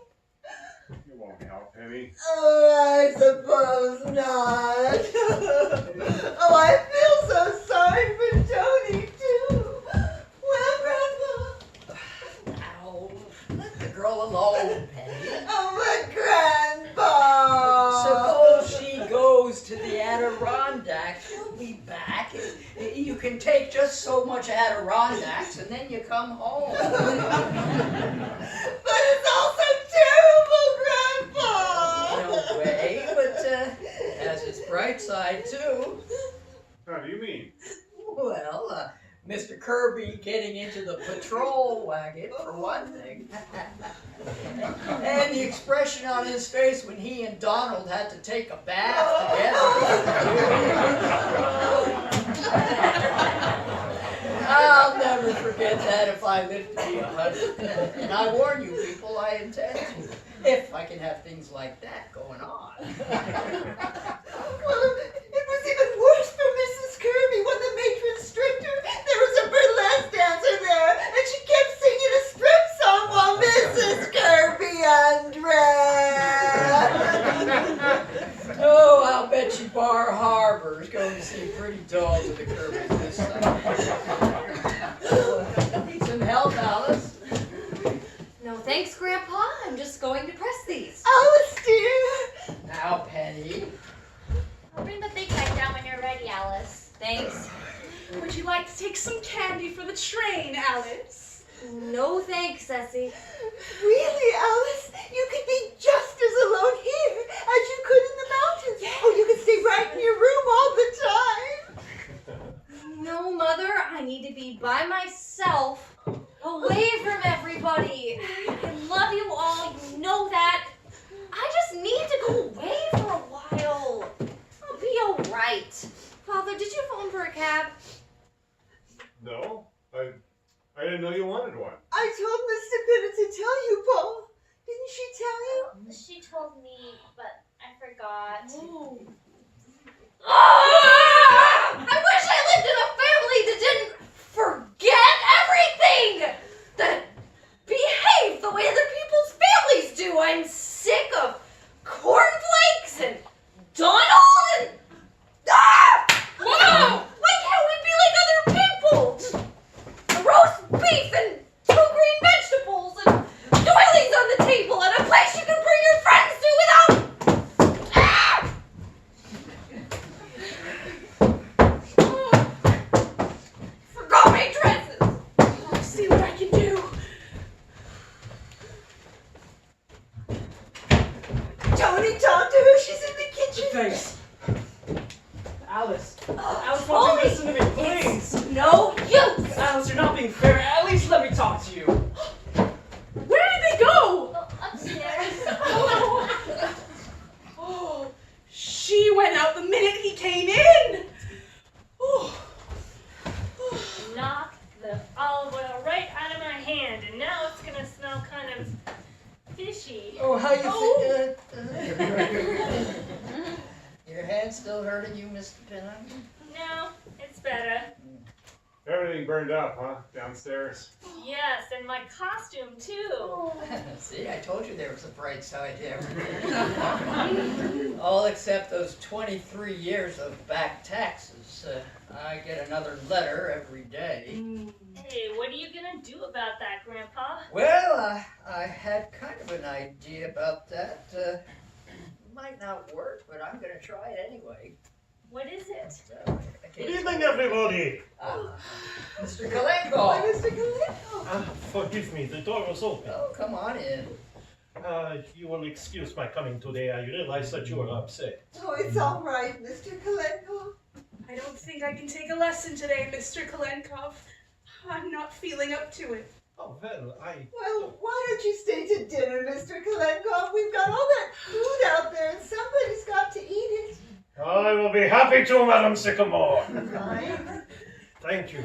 It won't help, Penny. Oh, I suppose not. Oh, I feel so sorry for Tony, too. Well, Grandpa. Ow, let the girl alone, Penny. Oh, but Grandpa. Suppose she goes to the Adirondacks. She'll be back. You can take just so much Adirondacks and then you come home. But it's all so terrible, Grandpa. No way, but has its bright side too. How do you mean? Well, Mr. Kirby getting into the patrol wagon, for one thing. And the expression on his face when he and Donald had to take a bath together. I'll never forget that if I live to be 100. And I warn you people, I intend to, if I can have things like that going on. Well, it was even worse for Mrs. Kirby when the matron stripped her. There was a burlesque dancer there, and she kept singing a strip song while Mrs. Kirby undressed. Oh, I'll bet you Bar Harbor's going to see pretty dolls of the Kirbys this summer. Need some help, Alice? No thanks, Grandpa. I'm just going to press these. Alice, dear. Now, Penny. I'll bring the big bag down when you're ready, Alice. Thanks. Would you like to take some candy for the train, Alice? No thanks, Essie. Really, Alice? You could be just as alone here as you could in the mountains. Oh, you could stay right in your room all the time. No, Mother. I need to be by myself, away from everybody. I love you all. You know that. I just need to go away for a while. I'll be all right. Father, did you phone for a cab? No, I didn't know you wanted one. I told Mr. Bennett to tell you, Paul. Didn't she tell you? She told me, but I forgot. I wish I lived in a family that didn't forget everything! That behaved the way other people's families do. I'm sick of cornflakes and Donald and... Ah! Whoa! Why can't we be like other people? Roast beef and 2 green vegetables and doilies on the table and a place you can bring your friends to without... Ah! Forgot my dresses. I'll see what I can do. Tony, talk to her. She's in the kitchen. Thanks. Alice. Alice, Tony, won't you listen to me, please? It's no use. Alice, you're not being fair. At least let me talk to you. Where did they go? Upstairs. Oh, she went out the minute he came in. Oh. Knocked the olive oil right out of my hand, and now it's gonna smell kind of fishy. Oh, how you Oh. Your hand's still hurting you, Mr. Pinnock? No, it's better. Everything burned up, huh? Downstairs. Yes, and my costume too. See, I told you there was a bright side to everything. All except those 23 years of back taxes. I get another letter every day. Hey, what are you gonna do about that, Grandpa? Well, I had kind of an idea about that. Might not work, but I'm going to try it anyway. What is it? Good evening, everybody. Mr. Kalenko. Why, Mr. Kalenko? Forgive me, the door was open. Oh, come on in. You will excuse my coming today. I realize that you were upset. Oh, it's all right, Mr. Kalenko. I don't think I can take a lesson today, Mr. Kalenkov. I'm not feeling up to it. Oh, well, Well, why don't you stay to dinner, Mr. Kalenkov? We've got all that food out there, and somebody's got to eat it. I will be happy to, Madam Sycamore. Fine. Thank you.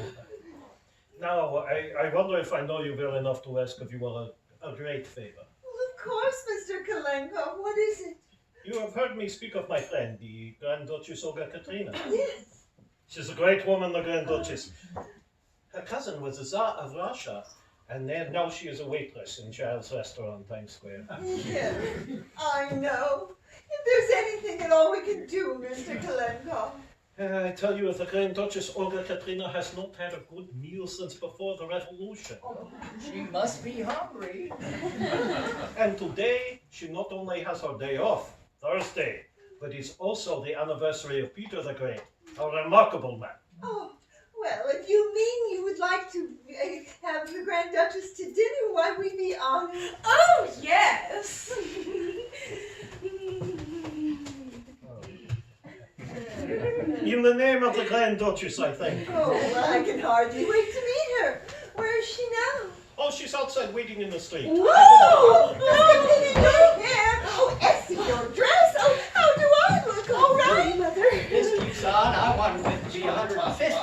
Now, I wonder if I know you well enough to ask if you want a great favor. Well, of course, Mr. Kalenkov. What is it? You have heard me speak of my friend, the Grand Duchess Olga Katrina. Yes. She's a great woman, the Grand Duchess. Her cousin was the Tsar of Russia, and then now she is a waitress in Charles' restaurant in Times Square. Yeah, I know. If there's anything at all we can do, Mr. Kalenkov. I tell you, the Grand Duchess Olga Katrina has not had a good meal since before the revolution. Oh, she must be hungry. And today, she not only has her day off, Thursday, but it's also the anniversary of Peter the Great, a remarkable man. Oh, well, if you mean you would like to have the Grand Duchess to dinner, why, we'd be honored. Oh, yes. In the name of the Grand Duchess, I think. Oh, well, I can hardly wait to meet her. Where is she now? Oh, she's outside waiting in the street. Whoa! Mr. Penny, your hair! Oh, Essie, your dress! Oh, how do I look? All right, Mother. This keeps on. I want it to be 150.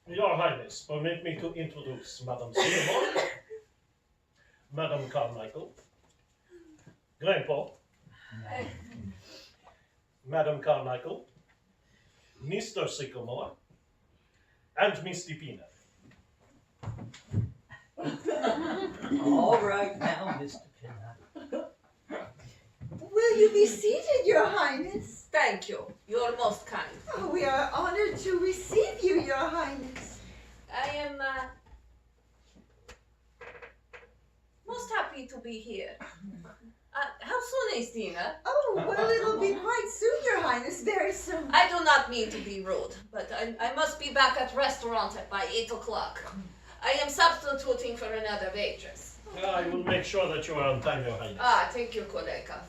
Your Highness, permit me to introduce Madame Sycamore, Madame Carmichael, Grandpa, Madame Carmichael, Mr. Sycamore, and Misty Peanut. All right now, Mr. Peanut. Will you be seated, Your Highness? Thank you. You're most kind. Oh, we are honored to receive you, Your Highness. I am most happy to be here. How soon is dinner? Oh, well, it'll be quite soon, Your Highness, very soon. I do not mean to be rude, but I must be back at restaurant by 8 o'clock. I am substituting for another waitress. I will make sure that you are on time, Your Highness. Thank you, Kolekov.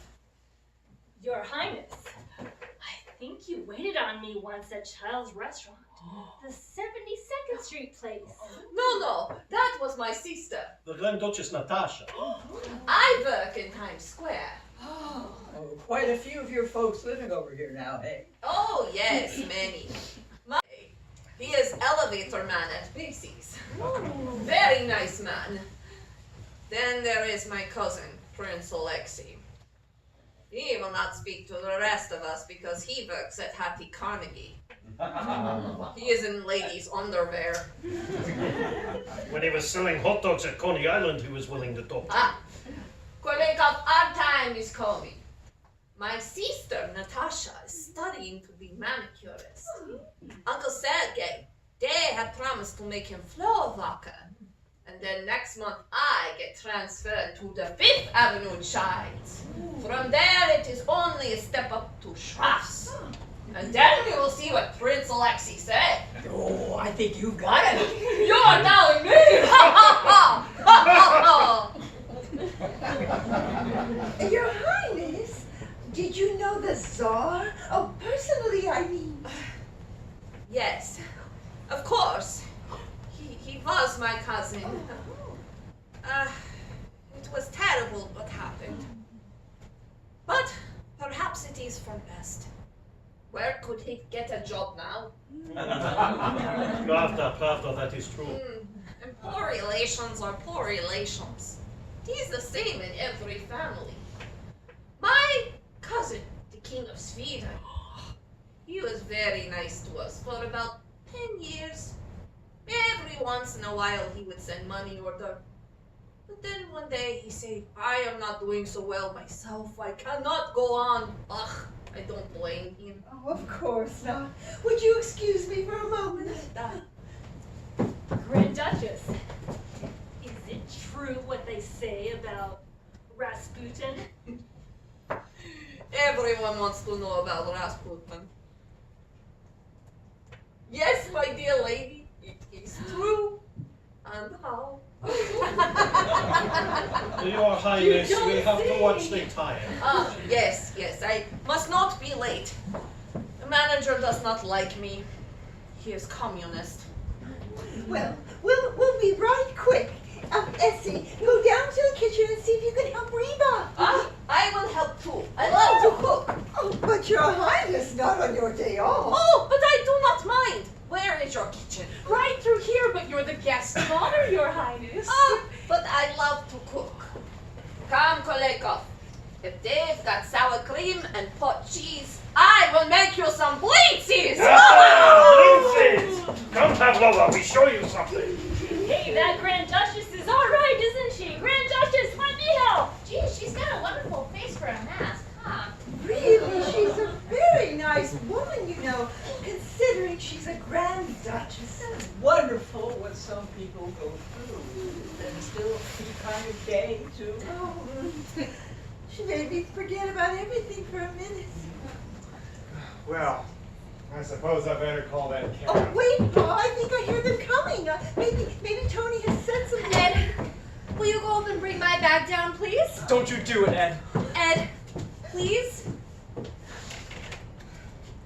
Your Highness, I think you waited on me once at Child's Restaurant. The 72nd Street place. No, that was my sister. The Grand Duchess Natasha. I work in Times Square. Oh, quite a few of your folks living over here now, hey? Oh, yes, many. He is elevator man at Macy's. Very nice man. Then there is my cousin, Prince Alexei. He will not speak to the rest of us because he works at Hattie Carnegie. He is in ladies' underwear. When he was selling hot dogs at Coney Island, he was willing to talk to me. Kolekov, our time is coming. My sister, Natasha, is studying to be manicurist. Uncle Sergei, they had promised to make him floor walker. And then next month, I get transferred to the 5th Avenue Childs. From there, it is only a step up to Schraff's. And then we will see what Prince Alexei said. Oh, I think you've got it. You're telling me! Ha ha ha! Your Highness, did you know the Tsar? Oh, personally, I mean. Yes, of course. He was my cousin. It was terrible what happened. But perhaps it is for best. Where could he get a job now? Pravda, that is true. And poor relations are poor relations. It is the same in every family. My cousin, the King of Sweden, he was very nice to us for about 10 years. Every once in a while he would send money order. But then one day he said, I am not doing so well myself. I cannot go on. Ugh, I don't blame him. Oh, of course not. Would you excuse me for a moment? Grand Duchess, is it true what they say about Rasputin? Everyone wants to know about Rasputin. Yes, my dear lady, it is true. And how? Your Highness, we have to watch the time. Yes, I must not be late. The manager does not like me. He is communist. Well, we'll be right quick. Essie, go down to the kitchen and see if you can help Reba. I will help too. I love to cook. Oh, but Your Highness, not on your day off. Oh, but I do not mind. Where is your kitchen? Right through here, but you're the guest of honor, Your Highness. But I love to cook. Come, Kolekov. If they've got sour cream and pot cheese, I will make you some blitzes! Blitzes! Come, Pavlova, we show you something. Hey, that Grand Duchess is all right, isn't she? Grand Duchess, let me help! Gee, she's got a wonderful face for a mask, huh? Really, she's a very nice woman, you know, considering she's a Grand Duchess. It's wonderful what some people go through. And still be kind of gay, too. Oh, she made me forget about everything for a minute. Well, I suppose I better call that cab. Oh, wait, Paul, I think I hear them coming. Maybe Tony has said something. Ed, will you go up and bring my bag down, please? Don't you do it, Ed. Ed, please?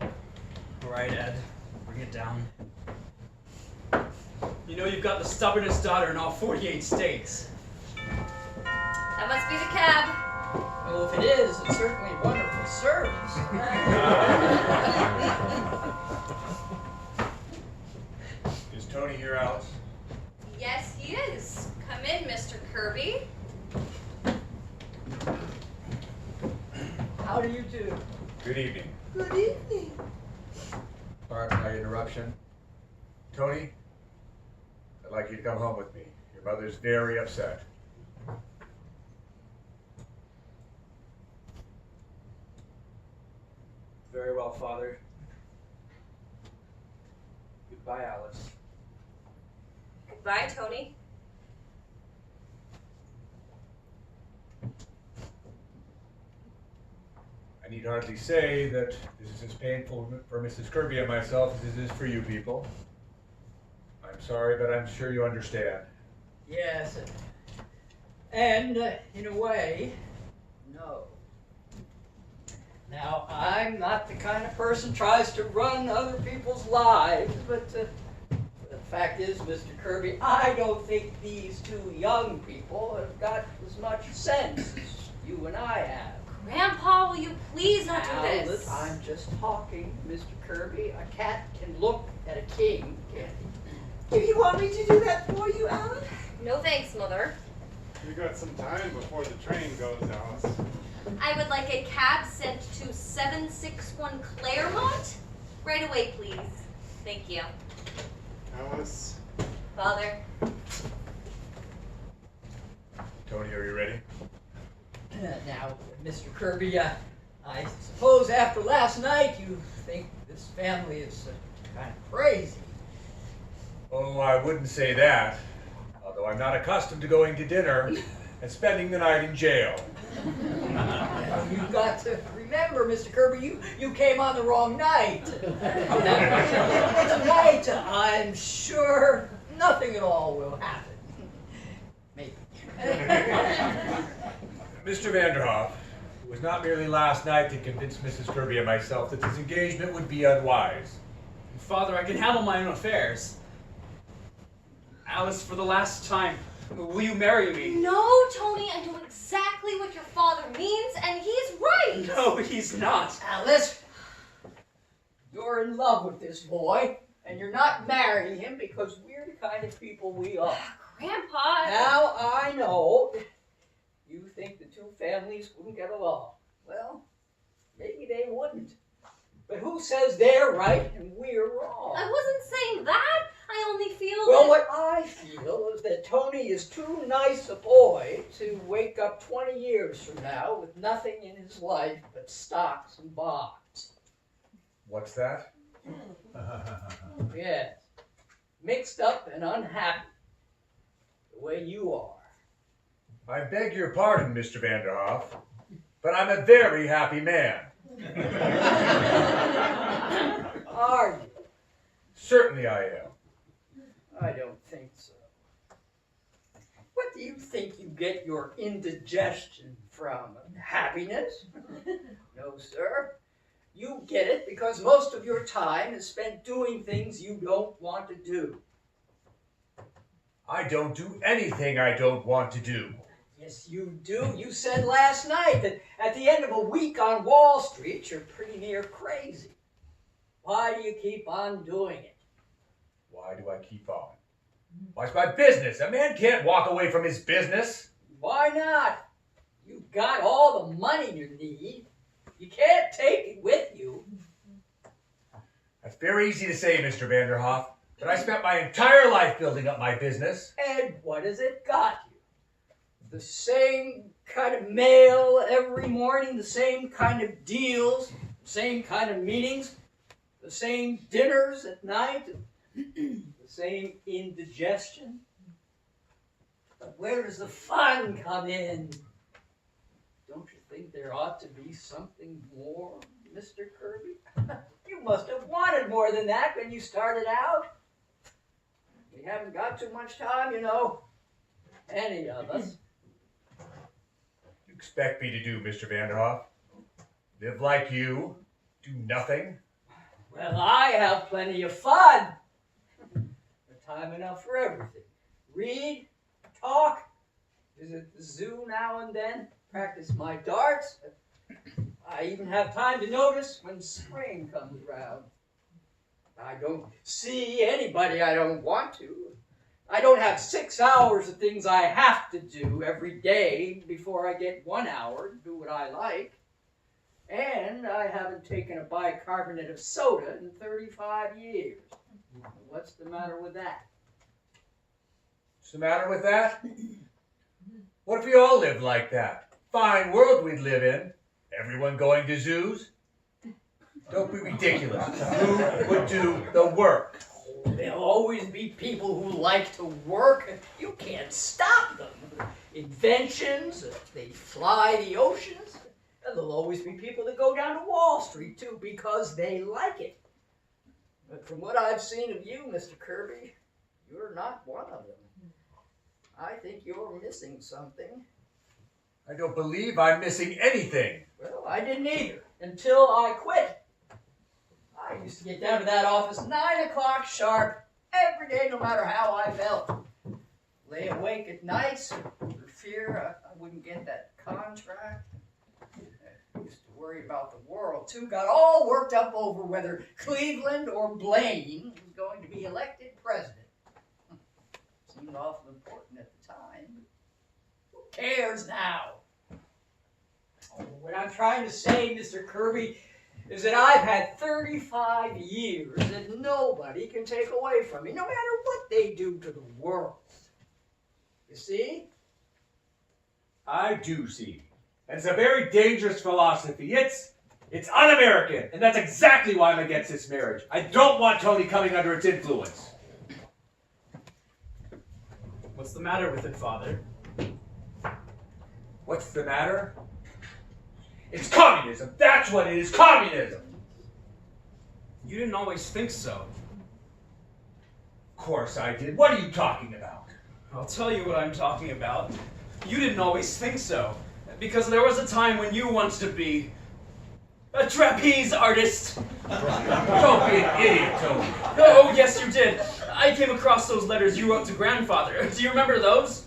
All right, Ed. Bring it down. You know you've got the stubbornest daughter in all 48 states. That must be the cab. Well, if it is, it's certainly wonderful service. Good evening. Good evening. Pardon my interruption. Tony, I'd like you to come home with me. Your mother's very upset. Very well, Father. Goodbye, Alice. Goodbye, Tony. I need hardly say that this is as painful for Mrs. Kirby and myself as it is for you people. I'm sorry, but I'm sure you understand. Yes, and in a way, no. Now, I'm not the kind of person tries to run other people's lives, but the fact is, Mr. Kirby, I don't think these two young people have got as much sense as you and I have. Grandpa, will you please not do Now this? that I'm just talking, Mr. Kirby, a cat can look at a king, can't he? Do you want me to do that for you, Alice? No thanks, Mother. You got some time before the train goes, Alice. I would like a cab sent to 761 Claremont. Right away, please. Thank you. Alice. Father. Tony, are you ready? Now, Mr. Kirby, I suppose after last night you think this family is kind of crazy. Oh, I wouldn't say that. Although I'm not accustomed to going to dinner and spending the night in jail. You've got to remember, Mr. Kirby, you came on the wrong night. Tonight, I'm sure nothing at all will happen. Maybe. Mr. Vanderhoff, it was not merely last night that convinced Mrs. Kirby and myself that this engagement would be unwise. Father, I can handle my own affairs. Alice, for the last time, will you marry me? No, Tony, I know exactly what your father means, and he's right. No, he's not. Alice, you're in love with this boy, and you're not marrying him because we're the kind of people we are. Grandpa. Now I know you think the two families wouldn't get along. Well, maybe they wouldn't. But who says they're right and we're wrong? I wasn't saying that. I only feel Well, that... what I feel is that Tony is too nice a boy to wake up 20 years from now with nothing in his life but stocks and bonds. What's that? Yes. Mixed up and unhappy. The way you are. I beg your pardon, Mr. Vanderhoff, but I'm a very happy man. Are you? Certainly I am. I don't think so. What do you think you get your indigestion from? Happiness? No, sir. You get it because most of your time is spent doing things you don't want to do. I don't do anything I don't want to do. Yes, you do. You said last night that at the end of a week on Wall Street, you're pretty near crazy. Why do you keep on doing it? Why do I keep on? Why, it's my business. A man can't walk away from his business. Why not? You've got all the money you need. You can't take it with you. That's very easy to say, Mr. Vanderhoff, but I spent my entire life building up my business. And what has it got you? The same kind of mail every morning, the same kind of deals, same kind of meetings, the same dinners at night, the same indigestion. But where does the fun come in? Don't you think there ought to be something more, Mr. Kirby? You must have wanted more than that when you started out. We haven't got too much time, you know, any of us. You expect me to do, Mr. Vanderhoff? Live like you? Do nothing? Well, I have plenty of fun. Time enough for everything. Read, talk, visit the zoo now and then, practice my darts. I even have time to notice when spring comes around. I don't see anybody I don't want to. I don't have 6 hours of things I have to do every day before I get 1 hour to do what I like. And I haven't taken a bicarbonate of soda in 35 years. What's the matter with that? What's the matter with that? What if we all lived like that? Fine world we'd live in. Everyone going to zoos? Don't be ridiculous. Who would do the work? There'll always be people who like to work. You can't stop them. Inventions, they fly the oceans. And there'll always be people that go down to Wall Street, too, because they like it. But from what I've seen of you, Mr. Kirby, you're not one of them. I think you're missing something. I don't believe I'm missing anything. Well, I didn't either, until I quit. I used to get down to that office 9 o'clock sharp every day, no matter how I felt. Lay awake at nights for fear I wouldn't get that contract. I used to worry about the world, too. Got all worked up over whether Cleveland or Blaine was going to be elected president. Seemed awful important at the time. Who cares now? Oh, what I'm trying to say, Mr. Kirby, is that I've had 35 years that nobody can take away from me, no matter what they do to the world. You see? I do see. And it's a very dangerous philosophy. It's un-American, and that's exactly why I'm against this marriage. I don't want Tony coming under its influence. What's the matter with it, Father? What's the matter? It's communism. That's what it is, communism. You didn't always think so. Of course I did. What are you talking about? I'll tell you what I'm talking about. You didn't always think so. Because there was a time when you wanted to be a trapeze artist. Don't be an idiot, Tony. Oh, yes, you did. I came across those letters you wrote to Grandfather. Do you remember those?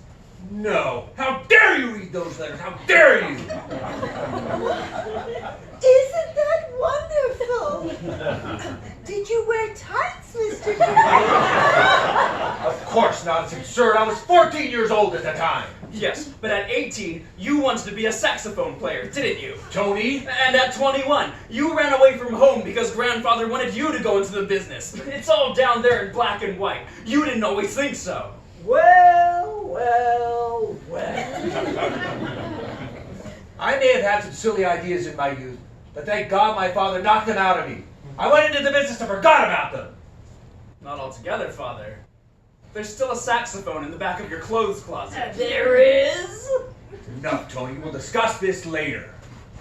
No. How dare you read those letters? How dare you? Isn't that wonderful? Did you wear tights, Mr. Of course not. It's absurd. I was 14 years old at the time. Yes, but at 18, you wanted to be a saxophone player, didn't you? Tony? And at 21, you ran away from home because Grandfather wanted you to go into the business. It's all down there in black and white. You didn't always think so. Well. I may have had some silly ideas in my youth, but thank God my father knocked them out of me. I went into the business and forgot about them. Not altogether, Father. There's still a saxophone in the back of your clothes closet. There is? Enough, Tony. We'll discuss this later.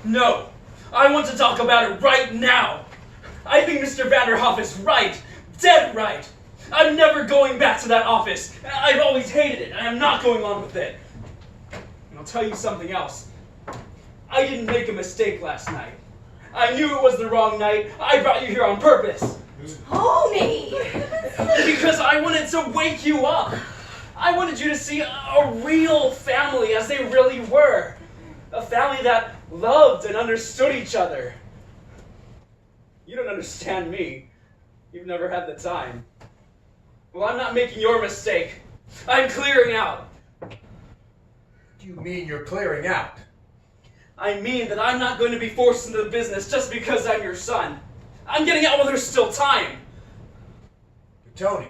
No! I want to talk about it right now! I think Mr. Vanderhoff is right! Dead right! I'm never going back to that office! I've always hated it, and I'm not going on with it! And I'll tell you something else. I didn't make a mistake last night. I knew it was the wrong night. I brought you here on purpose. Tony! Because I wanted to wake you up. I wanted you to see a real family as they really were. A family that loved and understood each other. You don't understand me. You've never had the time. Well, I'm not making your mistake. I'm clearing out. What do you mean you're clearing out? I mean that I'm not going to be forced into the business just because I'm your son. I'm getting out while there's still time. But Tony,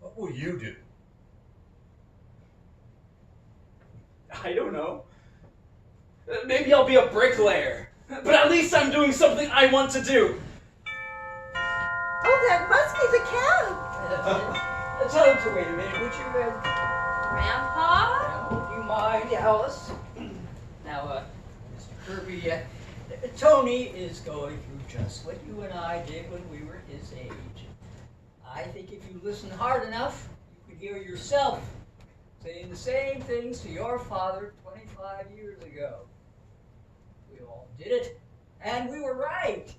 what will you do? I don't know. Maybe I'll be a bricklayer. But at least I'm doing something I want to do. Oh, that must be the cab. Tell him to wait a minute, would you, Grandpa? would you mind, Alice? Now, Mr. Kirby, Tony is going through just what you and I did when we were his age. I think if you listen hard enough, you could hear yourself saying the same things to your father 25 years ago. We all did it, and we were right.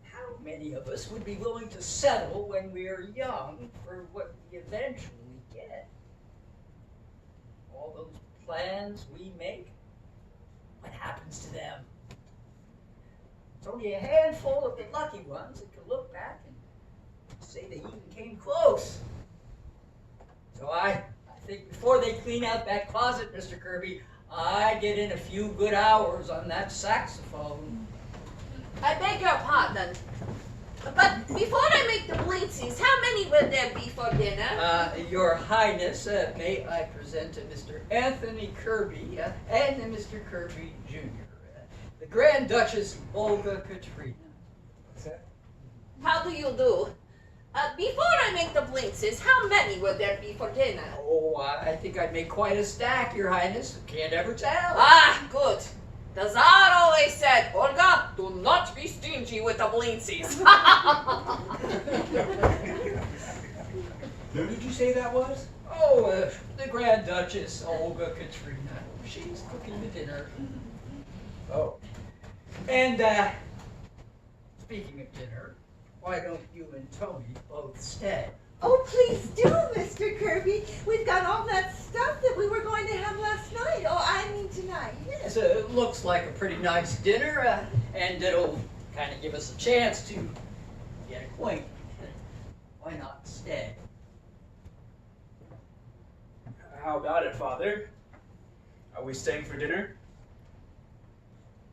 How many of us would be willing to settle when we're young for what we eventually get? All those plans we make, what happens to them? It's only a handful of the lucky ones that can look back and say they even came close. So I think before they clean out that closet, Mr. Kirby, I get in a few good hours on that saxophone. I beg your pardon. But before I make the blintsies, how many will there be for dinner? Your Highness, may I present Mr. Anthony Kirby and Mr. Kirby Jr., the Grand Duchess Olga Katrina. What's that? How do you do? Before I make the blintsies, how many will there be for dinner? Oh, I think I'd make quite a stack, Your Highness. Can't ever tell. Ah, good. The Tsar always said, Olga, do not be stingy with the blintsies. Who did you say that was? Oh, the Grand Duchess Olga Katrina. She's cooking the dinner. Oh. And, speaking of dinner, why don't you and Tony both stay? Oh, please do, Mr. Kirby. We've got all that stuff that we were going to have last night. Oh, I mean tonight. Yes, it looks like a pretty nice dinner, and it'll kind of give us a chance to get acquainted. Why not stay? How about it, Father? Are we staying for dinner?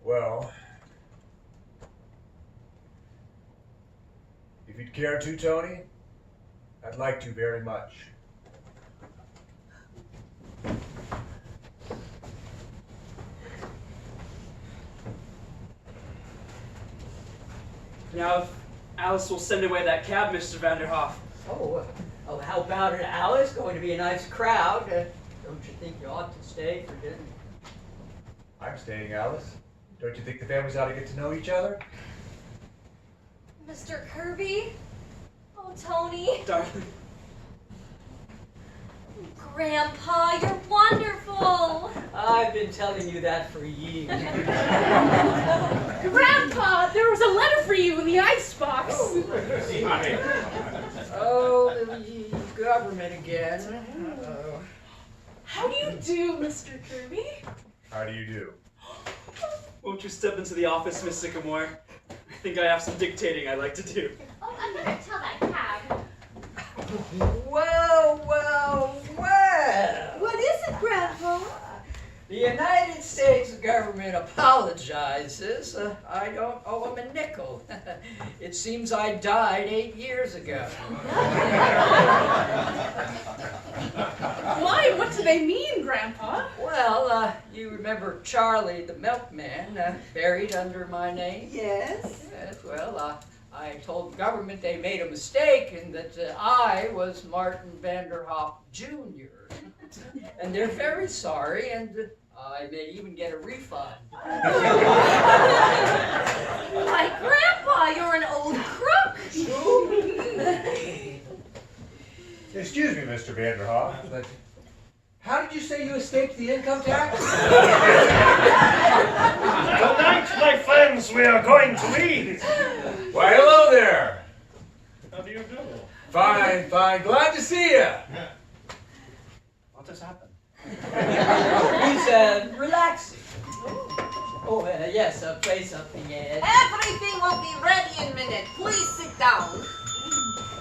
Well, if you'd care to, Tony, I'd like to very much. Now, if Alice will send away that cab, Mr. Vanderhoff. Oh, how about it, Alice? Going to be a nice crowd. Don't you think you ought to stay for dinner? I'm staying, Alice. Don't you think the families ought to get to know each other? Mr. Kirby? Oh, Tony. Darling. Grandpa, you're wonderful. I've been telling you that for years. Grandpa, there was a letter for you in the icebox. Oh, the government again. How do you do, Mr. Kirby? How do you do? Won't you step into the office, Miss Sycamore? I think I have some dictating I'd like to do. Oh, I better tell that cab. Well. What is it, Grandpa? The United States government apologizes. I don't owe them a nickel. It seems I died 8 years ago. Why? What do they mean, Grandpa? Well, you remember Charlie the milkman buried under my name? Yes. Yes, well, I told the government they made a mistake and that I was Martin Vanderhoff Jr. And they're very sorry, and I may even get a refund. Why, Grandpa, you're an old crook. Excuse me, Mr. Vanderhoff, but how did you say you escaped the income tax? Tonight, my friends, we are going to eat. Why, hello there. How do you do? Fine. Glad to see you. What has happened? He's relaxing. Oh, yes, play something, Everything will be ready in a minute. Please sit down.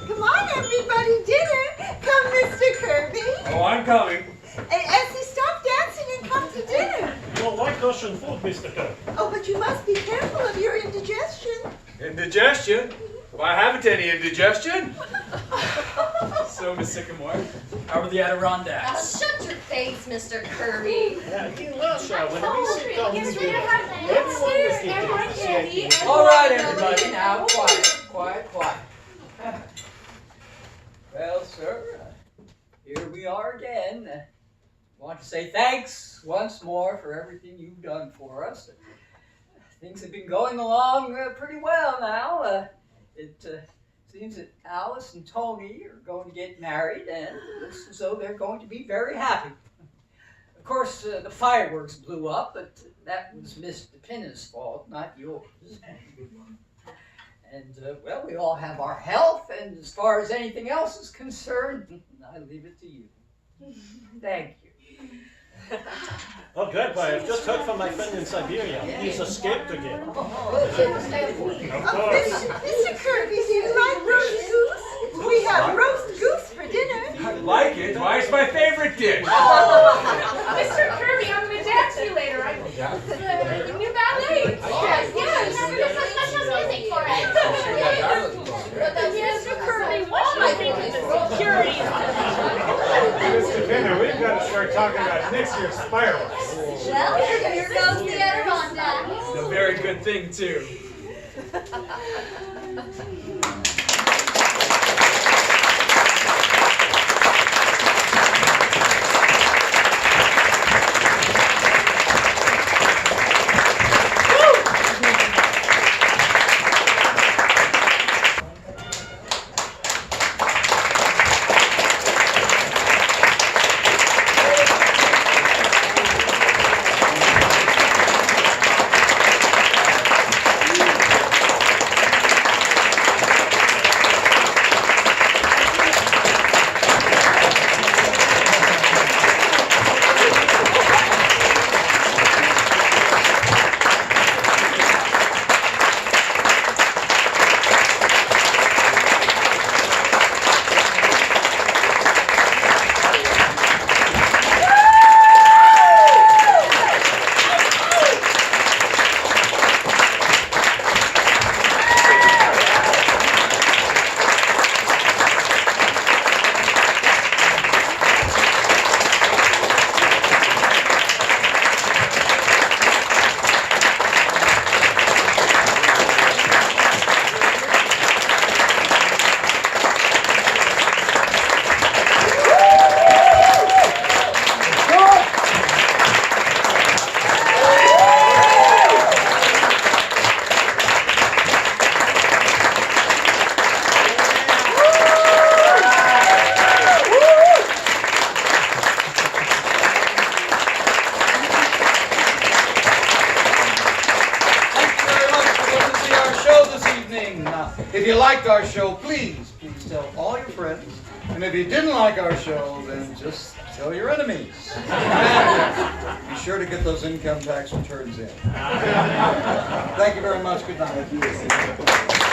Come on, everybody, dinner. Come, Mr. Kirby. Oh, I'm coming. Essie, stop dancing and come to dinner. You don't like Russian food, Mr. Kirby. Oh, but you must be careful of your indigestion. Indigestion? Well, I haven't any indigestion. So, Miss Sycamore, how are the Adirondacks? Shut your face, Mr. Kirby. Yeah, in Russia, when we sit down Yes, together, we have everyone is and my candy. eating. All right, everybody, now, quiet. Well, sir, here we are again. Want to say thanks once more for everything you've done for us. Things have been going along pretty well now. It seems that Alice and Tony are going to get married, and it looks as though they're going to be very happy. Of course, the fireworks blew up, but that was Miss DePina's fault, not yours. And, well, we all have our health, and as far as anything else is concerned, I leave it to you. Thank you. Oh, Grandpa, I've just heard from my friend in Siberia. He's escaped again. Of course. Mr. Kirby, do you like roast goose? We have roast goose for dinner. I like it. Why, it's my favorite dish. Mr. Kirby, I'm going to dance This year's fireworks. Well, here goes the Adirondacks. A very good thing, too. If you liked our show, please tell all your friends. And if you didn't like our show, then just tell your enemies. And be sure to get those income tax returns in. Thank you very much. Good night.